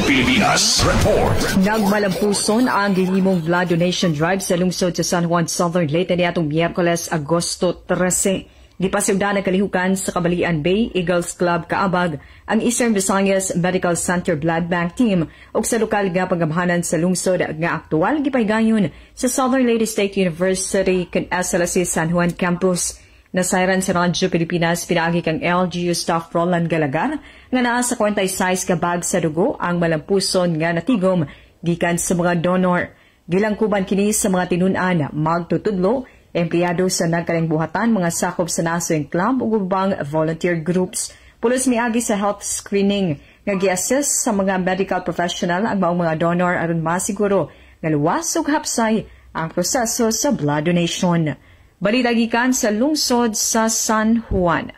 Pilipinas Report. Nagmalampuson ang gihimong blood donation drive sa lungsod sa San Juan, Southern Leyte niadtong Miyerkules, Agosto 13. Gipasyugda ng kalihukan sa Kabalian Bay Eagles Club Kaabag ang Eastern Visayas Medical Center Blood Bank Team ug sa lokal nga panggamhanan sa lungsod nga aktual gipahigayon sa Southern Leyte State University kan SLC San Juan Campus. Nasayran sa Radyo Pilipinas pinaagi kang LGU staff Roland Galagar nga naa sa 46 ka bag sa dugo ang malampuson nga natigom gikan sa mga donor. Gilangkuban kini sa mga tinun-an magtutudlo, empleyado sa nagkalingbuhatan, mga sakop sa Nasoing Club ug ubang volunteer groups. Pulos miagi sa health screening nga gi-assess sa mga medical professional ang maong mga donor aron masiguro nga luwas ug hapsay ang proseso sa blood donation. Balita gikan sa lungsod sa San Juan.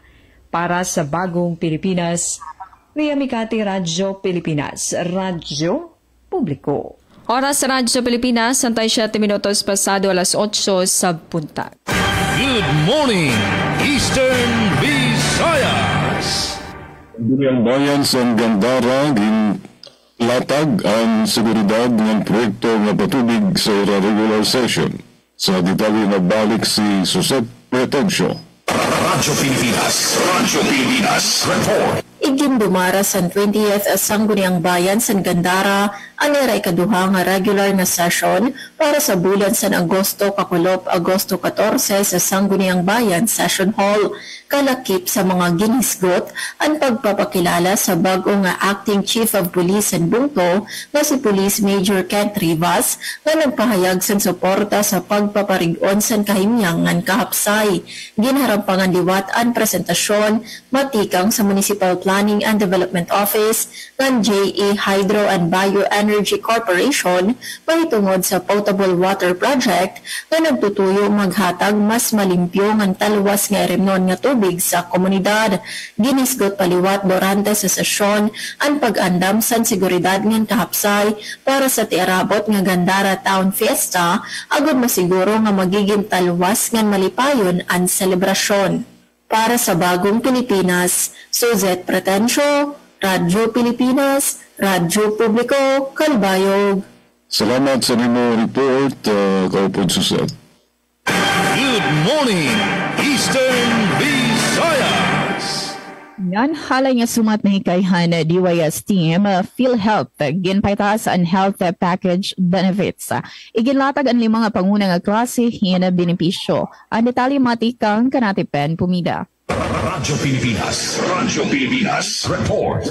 Para sa Bagong Pilipinas, Ria Mikati, Radyo Pilipinas, Radyo Publiko. Oras sa Radyo Pilipinas, 7 minutos pasado alas 8 sa buntag. Good morning, Eastern Visayas. Ang bayan sa Gandara, latag ang seguridad ng proyekto ng patubig sa regular session. Sa detalye na balik si Suset Pretencio. Radyo Pilipinas Report. Igindumara sa 20th Sangguniang Bayan sa Gandara ang ikaduha nga regular na session para sa bulan sa Agosto kakulop Agosto 14 sa Sangguniang Bayan Session Hall. Kalakip sa mga ginisgot ang pagpapakilala sa bagong nga Acting Chief of Police in Bungto na si Police Major Kent Rivas nga nagpahayag sa suporta sa pagpaparig-on sa kahimyangan kahapsay. Ginharampangan liwat ang presentasyon matikang sa Municipal Planning and Development Office ng JE Hydro and Bioenergy Corporation mahitungod sa potable water project nga nagtutuyo maghatag mas malimpyo ng talwas nga remnon nga tubig sa komunidad. Ginisgot paliwat durante sa sesyon ang pag-andam sa seguridad ng kahapsay para sa tiarabot nga Gandara Town Fiesta agud masiguro nga magiging talwas nga malipayon ang selebrasyon. Para sa Bagong Pilipinas, Suzette Pretencio, Radyo Pilipinas, Radyo Publiko, Kalbayog. Salamat sa nimo report, Kaupod Suzette. Good morning, Eastern Visayas. Yan halay nga sumat na hikayhan DYS team, PhilHealth, ginpaytaas ang health package benefits. Iginlatag ang 5 nga pangunang klase na benepisyo. Ang detalye matikang kanatipen pumida. Radyo Pilipinas Report.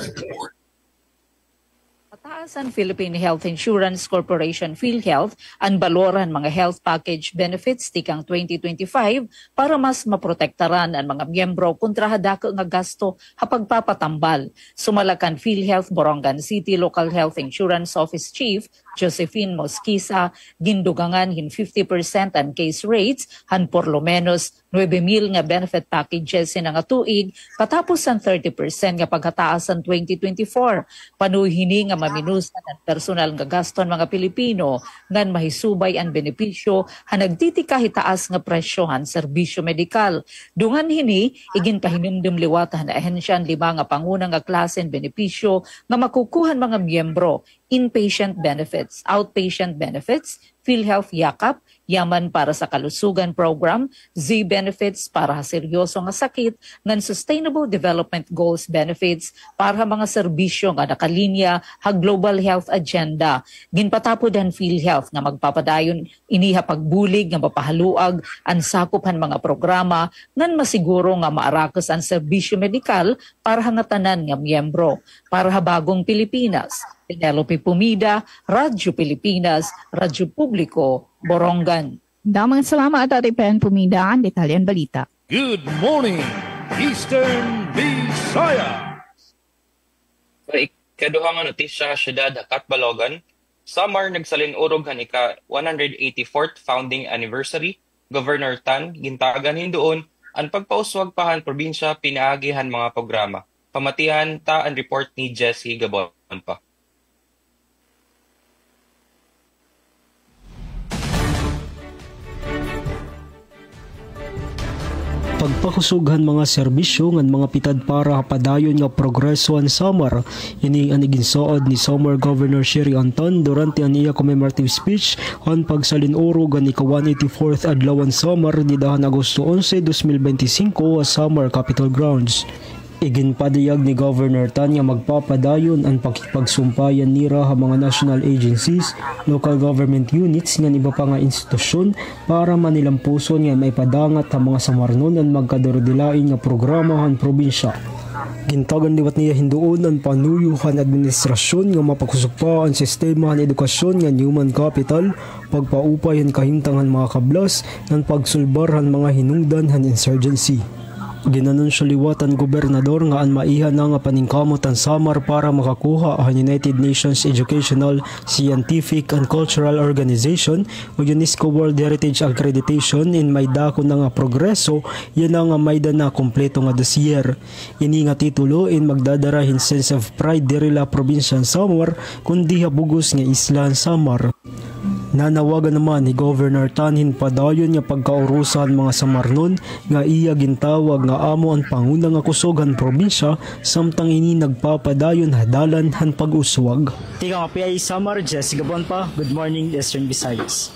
Pataas ang Philippine Health Insurance Corporation PhilHealth ang baloran mga health package benefits tikang 2025 para mas maprotektaran ang mga miyembro kontra hadako nga gasto hapagpapatambal. Sumalakan PhilHealth Borongan City Local Health Insurance Office Chief Josephine Mosquisa, gindugangan hin 50% ang case rates han por lo menos 9,000 nga benefit packages nga tuig patapos ang 30% nga pagkataas ang 2024. Panuhini nga maminusan ang personal nga gaston mga Pilipino ngan mahisubay ang benepisyo han nagtitika hitaas nga presyo han serbisyo medikal. Dungan hini igin pahinumdum liwat han ahensya 5 nga pangunang nga klase benepisyo nga makukuhan mga miyembro: inpatient benefits, outpatient benefits, PhilHealth Yakap, Yaman para sa Kalusugan Program, Z benefits para sa seryoso nga sakit, ngan Sustainable Development Goals benefits para mga serbisyo nga nakalinya ha Global Health Agenda. Ginpatapod ang PhilHealth nga magpapadayon iniha pagbulig nga mapahaluag ang sakupan mga programa ngan masiguro nga maarakos ang serbisyo medikal para hangatanan nga miyembro. Para ha Bagong Pilipinas, Penelope Pumida, Radyo Pilipinas, Radyo Publiko, Borongan. Damang salamat at Pen Pumida ang detalyan balita. Good morning, Eastern Visayas. Sa ikaduhang nga notisya, syudad Katbalogan, Samar nagsalin urog han ika 184th founding anniversary. Governor Tan gintagan hindoon Ang pagpauswag pahan probinsya pinaagihan mga programa. Pamatihan ta ang report ni Jessie Gabon pa. Pagpakusughan mga serbisyo ng mga pitad para padayon nga progreso ang Samar. Ini ang iginsood ni Samar Governor Sherry Anton durante ang iya commemorative speech on pagsalinuro gan ika-184th adlawan Samar di dahan Agosto 11, 2025 sa Samar Capitol Grounds. Iginpadayag ni Governor Tan nga magpapadayon ang pakipagsumpayan nira sa mga national agencies, local government units nga iba pa nga institusyon para manilampuson nga maipadangat ang mga Samarnon ang magkadorodilain nga programa han probinsya. Gintagan liwat niya hinduon ang panuyuhan administrasyon nga mapakusugpa ang sistema ng edukasyon nga human capital, pagpaupay ang kahimtangan mga kablas, ng pagsulbar ang mga hinungdan han insurgency. Ginanunsyo liwat ang gobernador nga ang maiha na nga paningkamot ang Samar para makakuha ang United Nations Educational, Scientific and Cultural Organization o UNESCO World Heritage Accreditation in may dako na nga progreso yan nga may na kompleto nga dosier. Ini nga titulo in magdadarahin sense of pride dirila probinsya Samar kundi habugos nga isla Samar. Nanawagan naman ni Governor Tanhin padayon nga pagkaurusan mga Samarnon nga iya gintawag nga amo ang panguna nga kusogan probinsya samtang ini nagpapadayon hadalan han pag-uswag. Tika nga PI Samar, Jessie Gabon pa. Good morning, Eastern Visayas.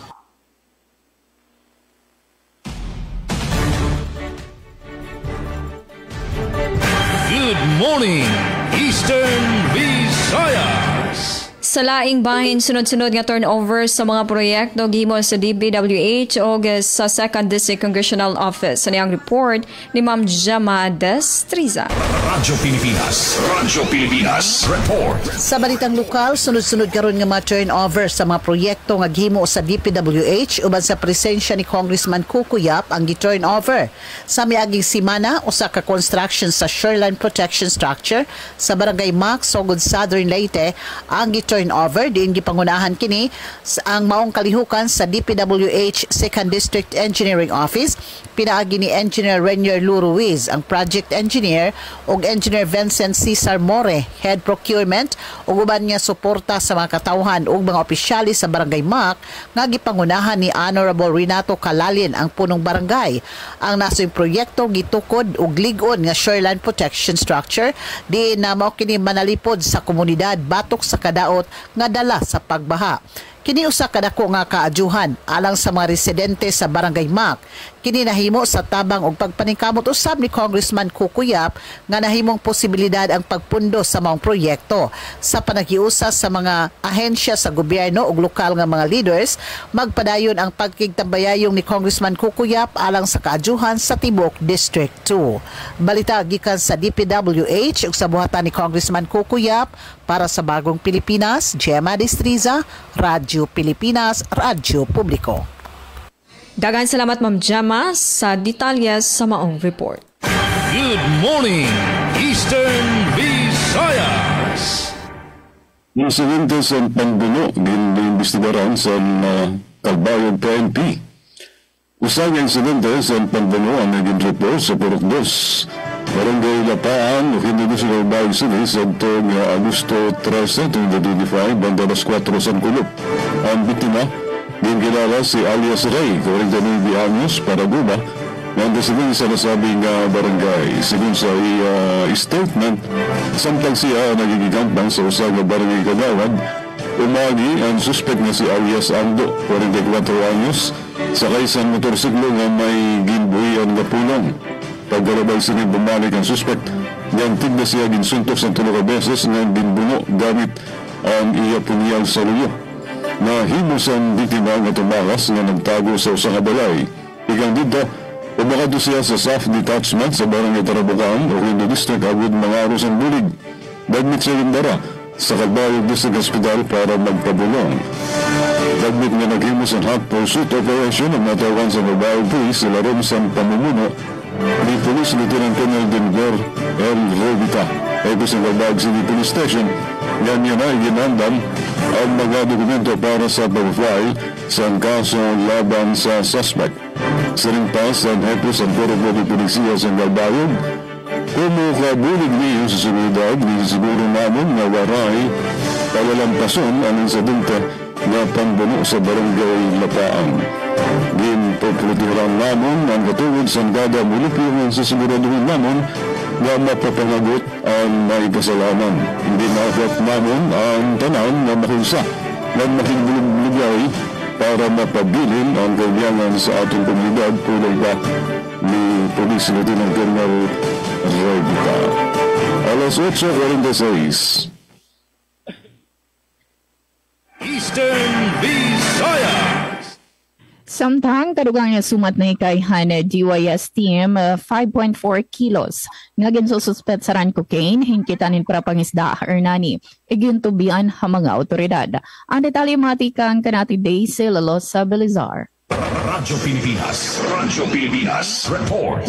Good morning, Eastern Visayas. Sa laing bahin, sunod-sunod nga turnover sa mga proyekto gihimo sa DPWH o sa 2nd District Congressional Office. Sa niyang report ni Ma'am Jama Destriza. Radyo Pilipinas report. Sa balitang lokal, sunod-sunod karon nga mga turnover sa mga proyekto nga gihimo sa DPWH uban sa presensya ni Congressman Kukuyap ang gi-turnover. Sa miaging simana, usa ka construction sa shoreline protection structure sa Barangay Mac, Sogod, Southern Leyte ang gi-turnover diin gipangunahan kini ang maong kalihukan sa DPWH 2nd District Engineering Office. Pinaagi ni Engineer Renier Lu Ruiz, ang project engineer, ug Engineer Vincent Cesar More, head procurement, ug uban nga suporta sa mga katawhan ug mga opisyalis sa Barangay Mac nga gipangunahan ni Honorable Renato Calalin ang punong barangay. Ang nasoy proyekto gitukod ug lig-on nga shoreline protection structure di na mao kini manalipod sa komunidad batok sa kadaot nga dala sa pagbaha. Kini usa ka dako nga kaadyuhan alang sa mga residente sa Barangay Mac. Kini nahimo sa tabang og pagpaningkamot usab ni Congressman Kukuyap nga nahimong posibilidad ang pagpundo sa maong proyekto. Sa panagiusa sa mga ahensya sa gobyerno ug lokal nga mga leaders, magpadayon ang pagkigtambayayong ni Congressman Kukuyap alang sa kaadyuhan sa Tibok District 2. Balita gikan sa DPWH ug sa buhatan ni Congressman Kukuyap para sa Bagong Pilipinas, Gemma Destriza, Radyo Pilipinas, Radyo Publiko. Daghang salamat Ma'am Gemma sa detalyes sa maong report. Good morning, Eastern Visayas. Insidente sa pangbuno ginaimbestigaran sa Kalbayog PNP. Usang insidente sa pangbuno ang naging report sa Purok 2. Barangay Lapaan, Occidental Bayog City, sa Agosto 13, 2025, banda alas 4 sa Kulop. Ang biktima, din kilala si alias Ray, 49 anyos, Paraguba, na ang sa nasabing barangay. Sigun sa statement, samtang siya nagigigambang sa usang barangay Kagawad, umagi ang suspect na si alias Ando, 44 anyos, sakay sa motorsiklo nga may ginbuhian na pulong. Paggalabay sinig bumalik ang suspect, gantig na siya ginsuntok sa 3 beses na ginbuno gamit ang iya punyal sa luyo. Nahimos ang biktima nga tumakas nga nagtago sa usang balay. Igang dito, umakado siya sa SAF detachment sa Barangay Tarabucan o Rindu District agud mga aros ang bulig. Dagmit siya dara sa Kalbayog District Hospital para magpabulong. Dagmit nga naghimos ang hot pursuit operation ang natawagan sa Kalbayog Police sa larom sa pamumuno ni Police Lieutenant Colonel Denver L. Revita. Ito sa Kalbayog City Police Station, ganyan ay ginandam ang mga dokumento para sa pag-file sa kaso laban sa suspect. Sa ring pas ang hepos ang Korpo de Polisiya sa Galbayog. Kumo kabulig niyo sa seguridad, di siguro namin na waray pagalampason ang insidente na pangbuno sa barangay Lapaan. Ginpoprotiran namon ang katungod sa Ngada Mulipyungan sa siguraduhin namon na mapapangagot ang may kasalanan. Hindi naabot namon ang tanan na makunsa na makigbulog-bulugay para mapabilin ang kailangan sa ating komunidad tulad pa ni Police Lieutenant Colonel Rodita. Alas 8:46. Eastern Visayas. Samtang kadugang nga sumat na ikayhan DYS team 5.4 kilos. Nga ginsususpet sa cocaine, hingkitanin para pangisda Hernani. Igintubian ang mga otoridad. Ang detalye matikang kanati Daisy Lalosa Belizar. Radyo Pilipinas report.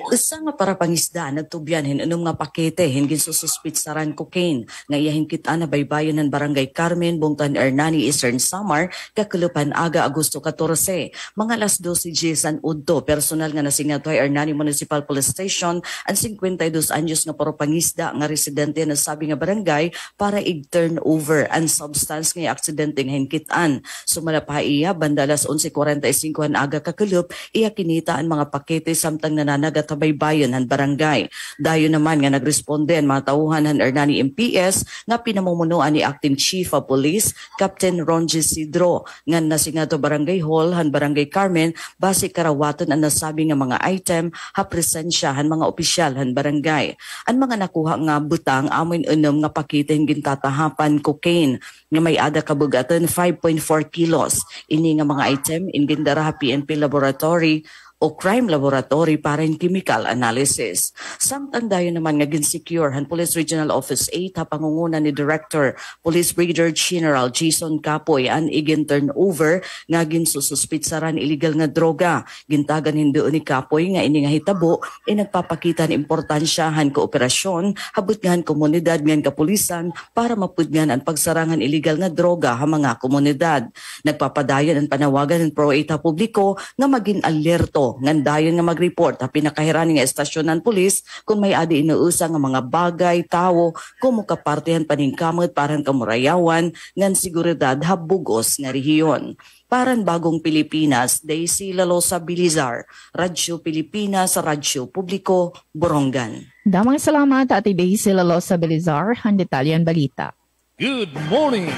Isa nga para pangisda nagtubyan hinunom nga pakete hingin sususpit sa cocaine nga iyahin kita na baybayon ng Barangay Carmen, Bungtan Hernani, Eastern Samar, kakulupan aga Agosto 14. Mga alas 12 San Udto, personal nga nasingato ay Hernani Municipal Police Station ang 52 anyos nga para pangisda nga residente na sabi nga barangay para i-turn over ang substance nga aksidente nga hinkitaan. Sumalapa iya banda alas 11:45 aga kakulup iya kinita ang mga pakete samtang nananagat baybayon ng barangay. Dayon naman nga nagresponde ang mga tauhan ng Hernani MPS nga pinamumunuan ni Acting Chief of Police Captain Ronji Sidro nga nasingato Barangay Hall han Barangay Carmen base karawaton ang nasabi nga mga item ha presensya han mga opisyal han barangay. Ang mga nakuha nga butang amoy unom nga pakete gintatahapan cocaine nga may ada kabugatan 5.4 kilos. Ini nga mga item ingindara PNP Laboratory o crime laboratory para in chemical analysis. Samtang dayon naman nga ginsecure han Police Regional Office 8 ha pangunguna ni Director Police Brigadier General Jason Capoy an igin turnover nga ginsususpitsaran illegal nga droga. Gintagan hindo ni Capoy nga ini nga hitabo nagpapakita ng importansya han kooperasyon habot nga han komunidad ngan kapulisan para mapudngan ang pagsarangan illegal nga droga ha mga komunidad. Nagpapadayon ang panawagan ng Pro-8 publiko nga maging alerto ngandayon nga mag-report ha pinakahirani nga estasyon ng pulis kung may adi inuusa nga mga bagay, tao, kumukapartihan paningkamot parang kamurayawan ngan seguridad ha bugos nga rehiyon. Paran Bagong Pilipinas, Daisy Lalosa Belizar, Radyo Pilipinas, Radyo Publiko, Borongan. Damang salamat Ate Daisy Lalosa Belizar, ang detalyan balita. Good morning,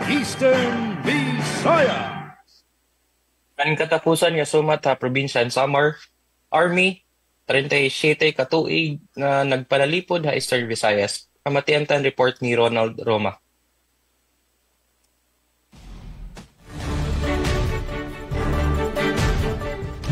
Eastern Visayas. Ang katapusan nga sumat ha probinsya ng Samar, Army, 37 katuig na nagpalalipod ha Eastern Visayas. Kamatiantan report ni Ronald Roma.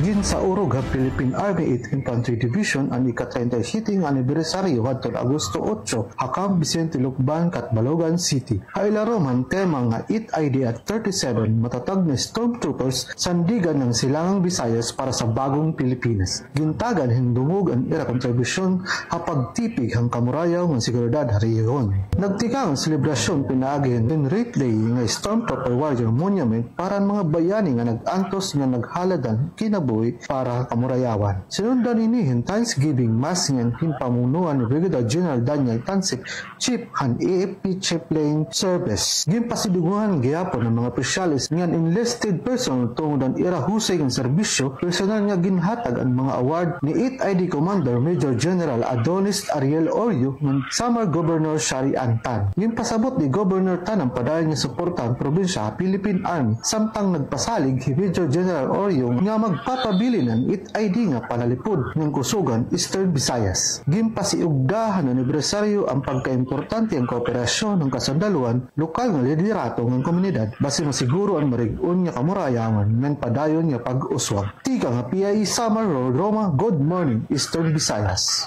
Gin sa urog ha Philippine Army 8th Infantry Division ang ika-37 nga anibersaryo hadtod Agosto 8 hakang Vicente Lucban kat Balogan City. Hailaro man tema nga 8 ID at 37 matatag na stormtroopers sandigan ng Silangang Visayas para sa bagong Pilipinas. Gintagan hindumog ang ira kontribusyon ha pagtipig hang kamurayaw ng seguridad hariyon. Nagtikang selebrasyon pinaagin in Day nga Stormtrooper Warrior Monument para ang mga bayani nga nag-antos nga naghaladan kinabuhi para kamurayawan. Sinundan ini Thanksgiving Mass ng pamunuan ni Brigadier General Daniel Tansik, Chief han AFP Chaplain Service. Gimpasidunguhan gihapon ng mga opisyalis ng enlisted person tungod ang ira husay ng serbisyo, personal nga ginhatag ang mga award ni 8 ID Commander Major General Adonis Ariel Oryo ng Samar Governor Shari Antan. Gimpasabot ni Governor Tan ang padayon nga suporta ang probinsya Philippine Army samtang nagpasalig si Major General Oryo nga magpapabili ng 8 ID nga palalipod ng Kusugan, Eastern Visayas. Gimpasiugdahan ng anibersaryo ang pagkaimportante ang kooperasyon ng kasandaluan, lokal nga liderato ng komunidad base masiguro ang marigun nga kamurayawan ng padayon nga pag-uswag. Tika nga PIE Samar Roma, good morning, Eastern Visayas.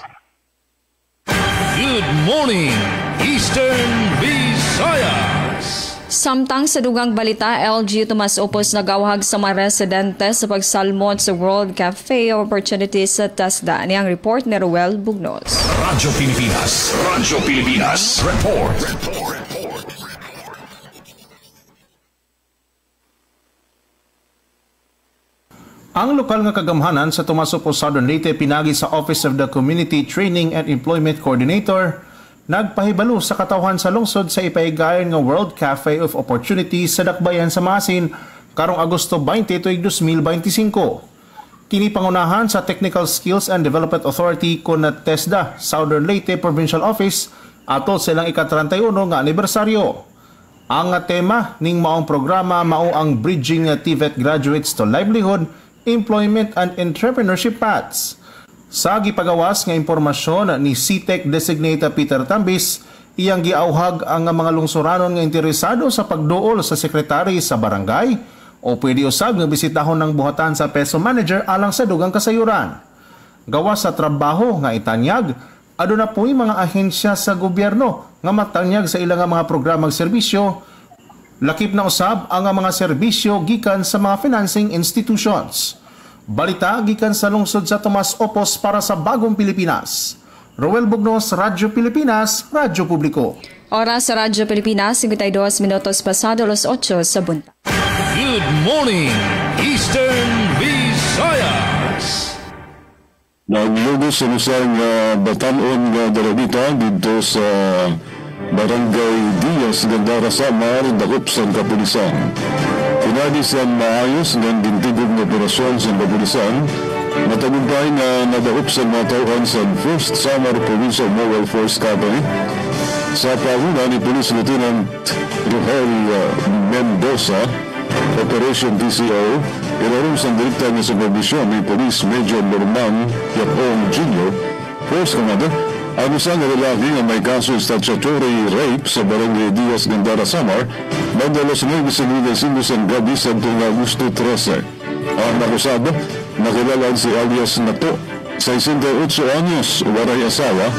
Good morning, Eastern Visayas. Samtang sa dugang balita, LG Tomas Opos nagawhag sa mga residente sa pagsalmot sa World Cafe Opportunities sa TESDA. Niyang report ni Ruel Bugnos. Radyo Pilipinas report. Ang lokal nga kagamhanan sa Tomasopo Southern Leyte pinagi sa Office of the Community Training and Employment Coordinator nagpahibalo sa katawhan sa lungsod sa ipaigayon nga World Cafe of Opportunities sa Dakbayan sa Masin karong Agosto 20 tuig 2025. Kini pangunahan sa Technical Skills and Development Authority kon TESDA Southern Leyte Provincial Office atol silang ika-31 nga anibersaryo. Ang tema ning maong programa mao ang Bridging TVET Graduates to Livelihood, Employment and Entrepreneurship Paths. Sa gipagawas nga impormasyon ni CTEC Designator Peter Tambis, iyang giauhag ang mga lungsuranon nga interesado sa pagduol sa sekretary sa barangay o pwede usab nga bisitahon ng buhatan sa peso manager alang sa dugang kasayuran. Gawas sa trabaho nga itanyag, aduna po'y mga ahensya sa gobyerno nga matanyag sa ilang mga programang serbisyo. Lakip na usab ang mga serbisyo gikan sa mga financing institutions. Balita gikan sa lungsod sa Tomas Opos para sa Bagong Pilipinas. Roel Bugnos, Radyo Pilipinas, Radyo Publiko. Oras sa Radyo Pilipinas, 52 minutos pasado alas 8 sa buntag. Good morning, Eastern Visayas. Naglugos sa lusang Batanon nga Daravita dito sa Barangay Diaz, Gandara, Samar, dakop sa kapulisan. Pinagi sa maayos ng gintigog na operasyon sa kapulisan, matagumpay na nadakop sa mga tauhan sa 1st Samar Provincial Mobile Force Company sa pahuna ni Police Lieutenant Rohel Mendoza, Operation TCO, ilarom sa direkta ng supervision ni Police Major Norman Yapong Jr., Force Commander, ang isang lalaki na may kaso statutory rape sa Barangay Diaz, Gandara, Samar, bandalos ng San Gabi sa Agosto 13. Ang akusado, nakilala si alias Nato, 68 anyos, waray asawa,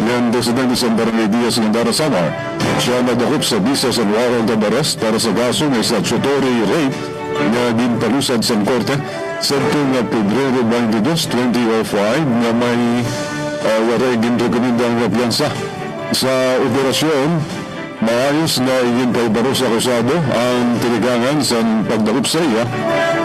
ng residente sa Barangay Diaz, Gandara, Samar. Siya nadakop sa bisa sa warrant of arrest para sa kaso ng statutory rape na ginpalusad sa korte sa Pebrero 22, 2005 na may waray ginrekomendang piyansa. Sa operasyon, maayos na iginpaibaro sa akusado ang tinigangan sa pagdakop sa iya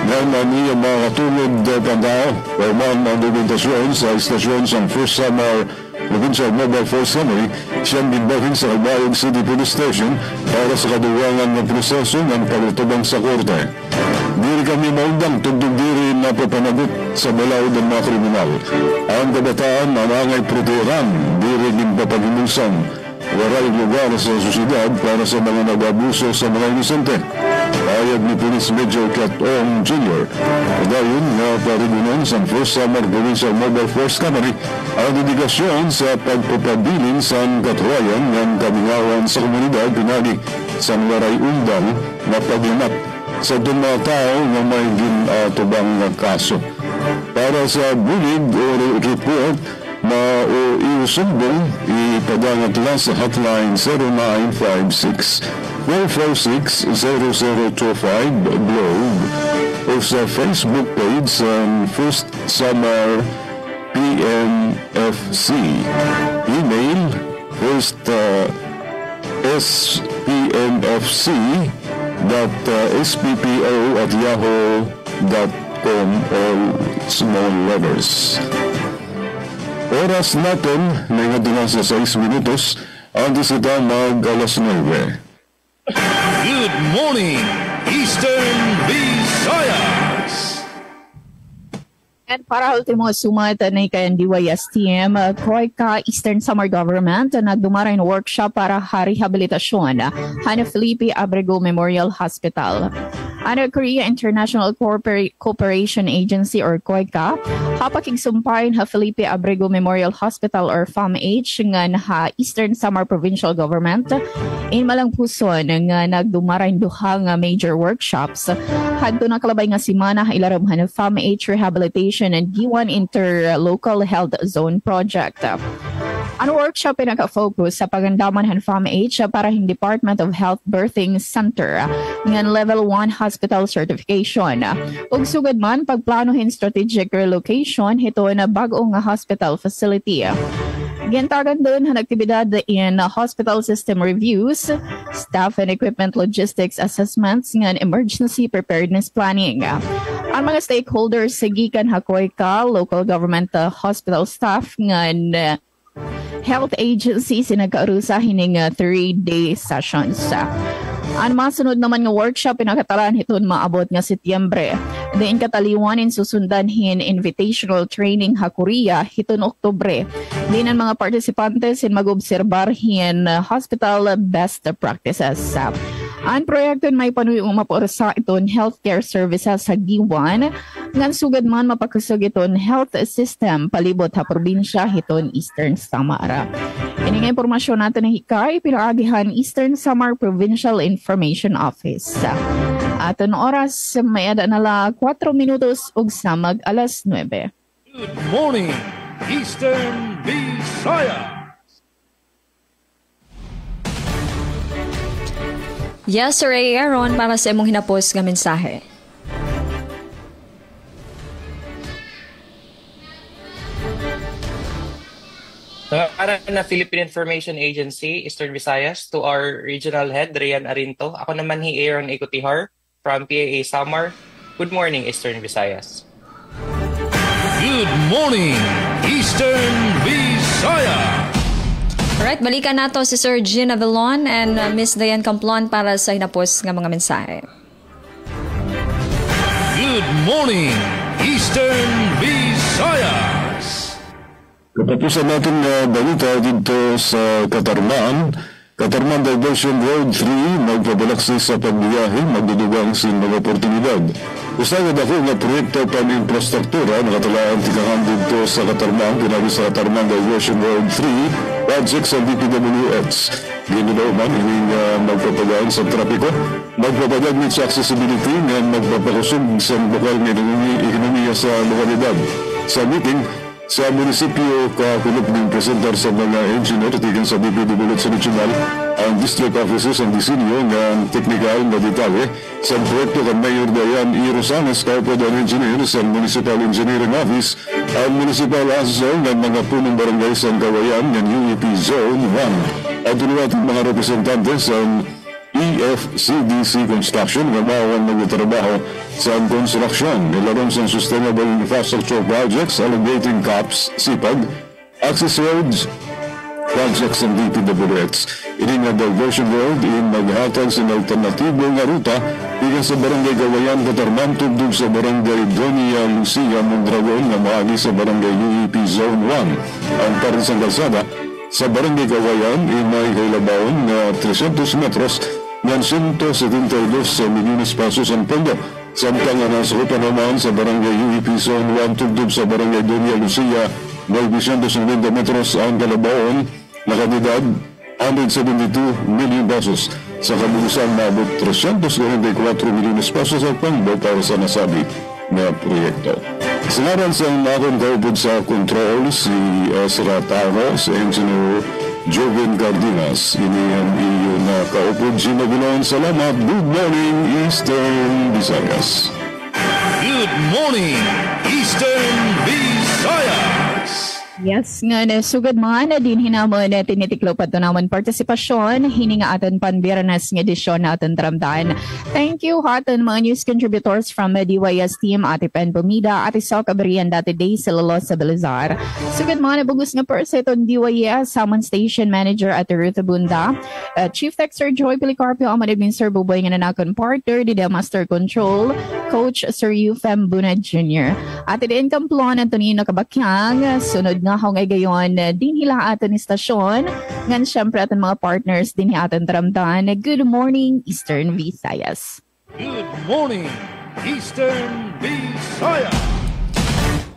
na niya makatulog pandao o man ang dokumentasyon sa istasyon sa 1st Samar Provincial Mobile Force Company. Siyang ginbahin sa Albayog City Police Station para sa kaduwangan ng proseso ng pagtubang sa korte. Diri kami maundang tugtog diri na papanagot sa balaod ng mga kriminal. Ang kabataan na nangay proteran, diri ginpapagimulsan. Waray lugar sa susidad para sa mga nag-abuso sa mga inosente. Payag ni Police Major Cat Ong Jr. Dayon na parigunan sa 1st Samar Provincial Mobile Force Company ang dedikasyon sa pagpapabilin sa katuwayan ng kabingawan sa komunidad pinagi sa waray undang na paglamat sa dumatao na may ginatubang kaso. Para sa bulig o report na iusumbong, ipadangat lang sa hotline 0956-446-0025 Globe o sa Facebook page sa 1st Samar PMFC. Email spmfc.sppo@yahoo.com, all small letters. Oras natin, may nga sa 6 minutos, antes ita mag-alas 9. Good morning, Eastern Visayas. And para ultimo sumat na ikayan DYSTM, Croyca Eastern Samar Government na dumaray na workshop para rehabilitasyon Hana Felipe Abrego Memorial Hospital. Ano Korea International Cooperation Agency or COICA, hapakigsumpayan ha Felipe Abrego Memorial Hospital or FAMH nga ha Eastern Samar Provincial Government in Malangpuson nga nagdumaray duha nga major workshops. Hadto na kalabay nga simana ilaram ha FAMH Rehabilitation and G1 Interlocal Health Zone Project. Ang workshop ay naka-focus sa pagandaman ng FAMH para ng Department of Health Birthing Center ng Level 1 Hospital Certification. Ug sugad man pagplanohin strategic relocation hito na bag-ong hospital facility. Gintagan doon ang aktibidad in hospital system reviews, staff and equipment logistics assessments, ng emergency preparedness planning. Ang mga stakeholders sa gikan Hakoyka, local government hospital staff ngan health agencies nagkaarusa hining 3-day sessions. Ang masunod naman nga workshop pinakatalan hiton maabot nga Setyembre. Diin kataliwanin susundanhin invitational training ha Korea hiton Oktubre. Diin ang mga participantes in mag-obserbar hin hospital best practices. Ang proyekto may panuyong maporsa iton healthcare services sa Giwan ngan sugad man mapakusog iton health system palibot ha probinsya hiton Eastern Samar. Ini nga impormasyon natin na hikay pinaagihan Eastern Samar Provincial Information Office. Aton oras may ada nala 4 minutos ug samag alas 9. Good morning, Eastern Visayas. Yes, Sir Aaron, para sa imong hinapos nga mensahe. Para na Philippine Information Agency, Eastern Visayas, to our regional head, Rian Arinto. Ako naman si Aaron Ikutihar from PAA Samar. Good morning, Eastern Visayas. Good morning, Eastern Visayas. Alright, balikan nato si Sir Jean Avelon and Miss Diane Camplon para sa hinapos nga mga mensahe. Good morning, Eastern Visayas. Katapusan natin na balita dito sa Katarman. Katarman Diversion Road 3 magpabalaksis sa pagbiyahe, magdudugang sin mga oportunidad. Usagad ako nga proyekto pan-infrastruktura nakatalaan tikahan dito sa Katarman, pinabi sa Katarman Diversion Road 3 project sa DPWH. Ginulaw man hining magpapagaan sa trapiko, magpapagamit sa accessibility nga magpapakusog sa lokal nga ekonomiya sa lokalidad. Sa meeting, sa munisipyo, kakulog ng presentar sa mga engineer tigan sa DPWH sa National, ang district offices ang disenyo ng technical na detalye sa proyekto kan Mayor Dayan E. Rosales, kaupod ang engineer sa Municipal Engineering Office, ang Municipal Assessor ng mga punong barangay sa Kawayan ng UEP Zone 1. At tunuwatong mga representante sa EFCDC Construction na maawang nagtatrabaho sa construction nilaron sa Sustainable Infrastructure Projects, Elevating CAPS, SIPAG, Access Roads, Projects ng DPWH. Ini nga diversion road in maghatag sa alternatibo nga ruta ikan sa Barangay Gawayan, Katarman, tugdog sa Barangay Donia Lucia, Mondragon na maagi sa Barangay UEP Zone 1. Ang parin sa kalsada sa Barangay Gawayan may kailabaon na 300 metros ng 172 milyones pesos ang pondo. Samtang ang nasa naman sa Barangay UEP Zone 1 tugdog sa Barangay Donia Lucia may 290 metros ang kalabaon na kanidad 172 million pesos. Sa kabuusan nabot 344 milyones pesos ang pondo para sa nasabi na proyekto. Sa ngaran sa nakon kaupod sa control si Ezra Taro, si Engineer Joven Cardenas, ini ang iyo na kaupod sinagulan. Salamat. Good morning, Eastern Visayas. Good morning, Eastern Visayas. Yes, nga na sugad man din hinamon na tinitiklaw pa ito naman partisipasyon hininga aton panbiranas ng edisyon na aton taramdaan. Thank you aton mga news contributors from DYS team, Ate Pen Bumida, Ate Sol Cabrian, Dati Day, Silolo sa Belazar. Sugad man na bugus nga person iton DYS, Salmon Station Manager Ate Ruth Bunda, Chief Tech Sir Joy Policarpio, Amad Admin Sir Buboy nga nanakon partner, Dida Master Control, Coach Sir Yufem Buna Jr. Ate Din Camplon, Antonino Kabakyang, sunod nga hong ay gayon din hila aton istasyon ngan syempre aton mga partners din aton taramdan. Good morning, Eastern Visayas. Good morning, Eastern Visayas.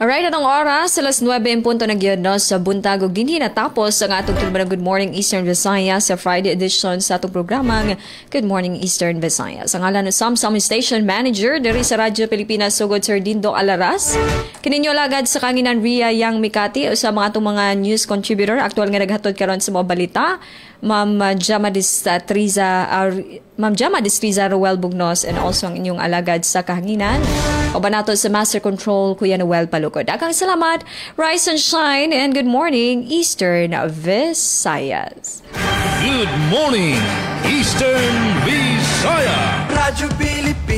Alright, atong oras, alas 9:00 nagyod no, sa buntag ug dinhi natapos ang atong tugma Good Morning Eastern Visayas sa Friday edition sa atong programang Good Morning Eastern Visayas. Ang ngalan ng Samsung Station Manager diri sa Radyo Pilipinas sugod Sir Dindo Alaras. Kininyo lagad sa kanginan Ria Yang Mikati o sa mga atong mga news contributor aktual nga naghatod karon sa mga balita. Ma'am Jama Distriza Roel Bugnos and also ang inyong alagad sa kahanginan. O ba nato sa Master Control, Kuya Noel Palukod. Daghang salamat, Rise and Shine, and good morning, Eastern Visayas. Good morning, Eastern Visayas. Radyo Pilipinas.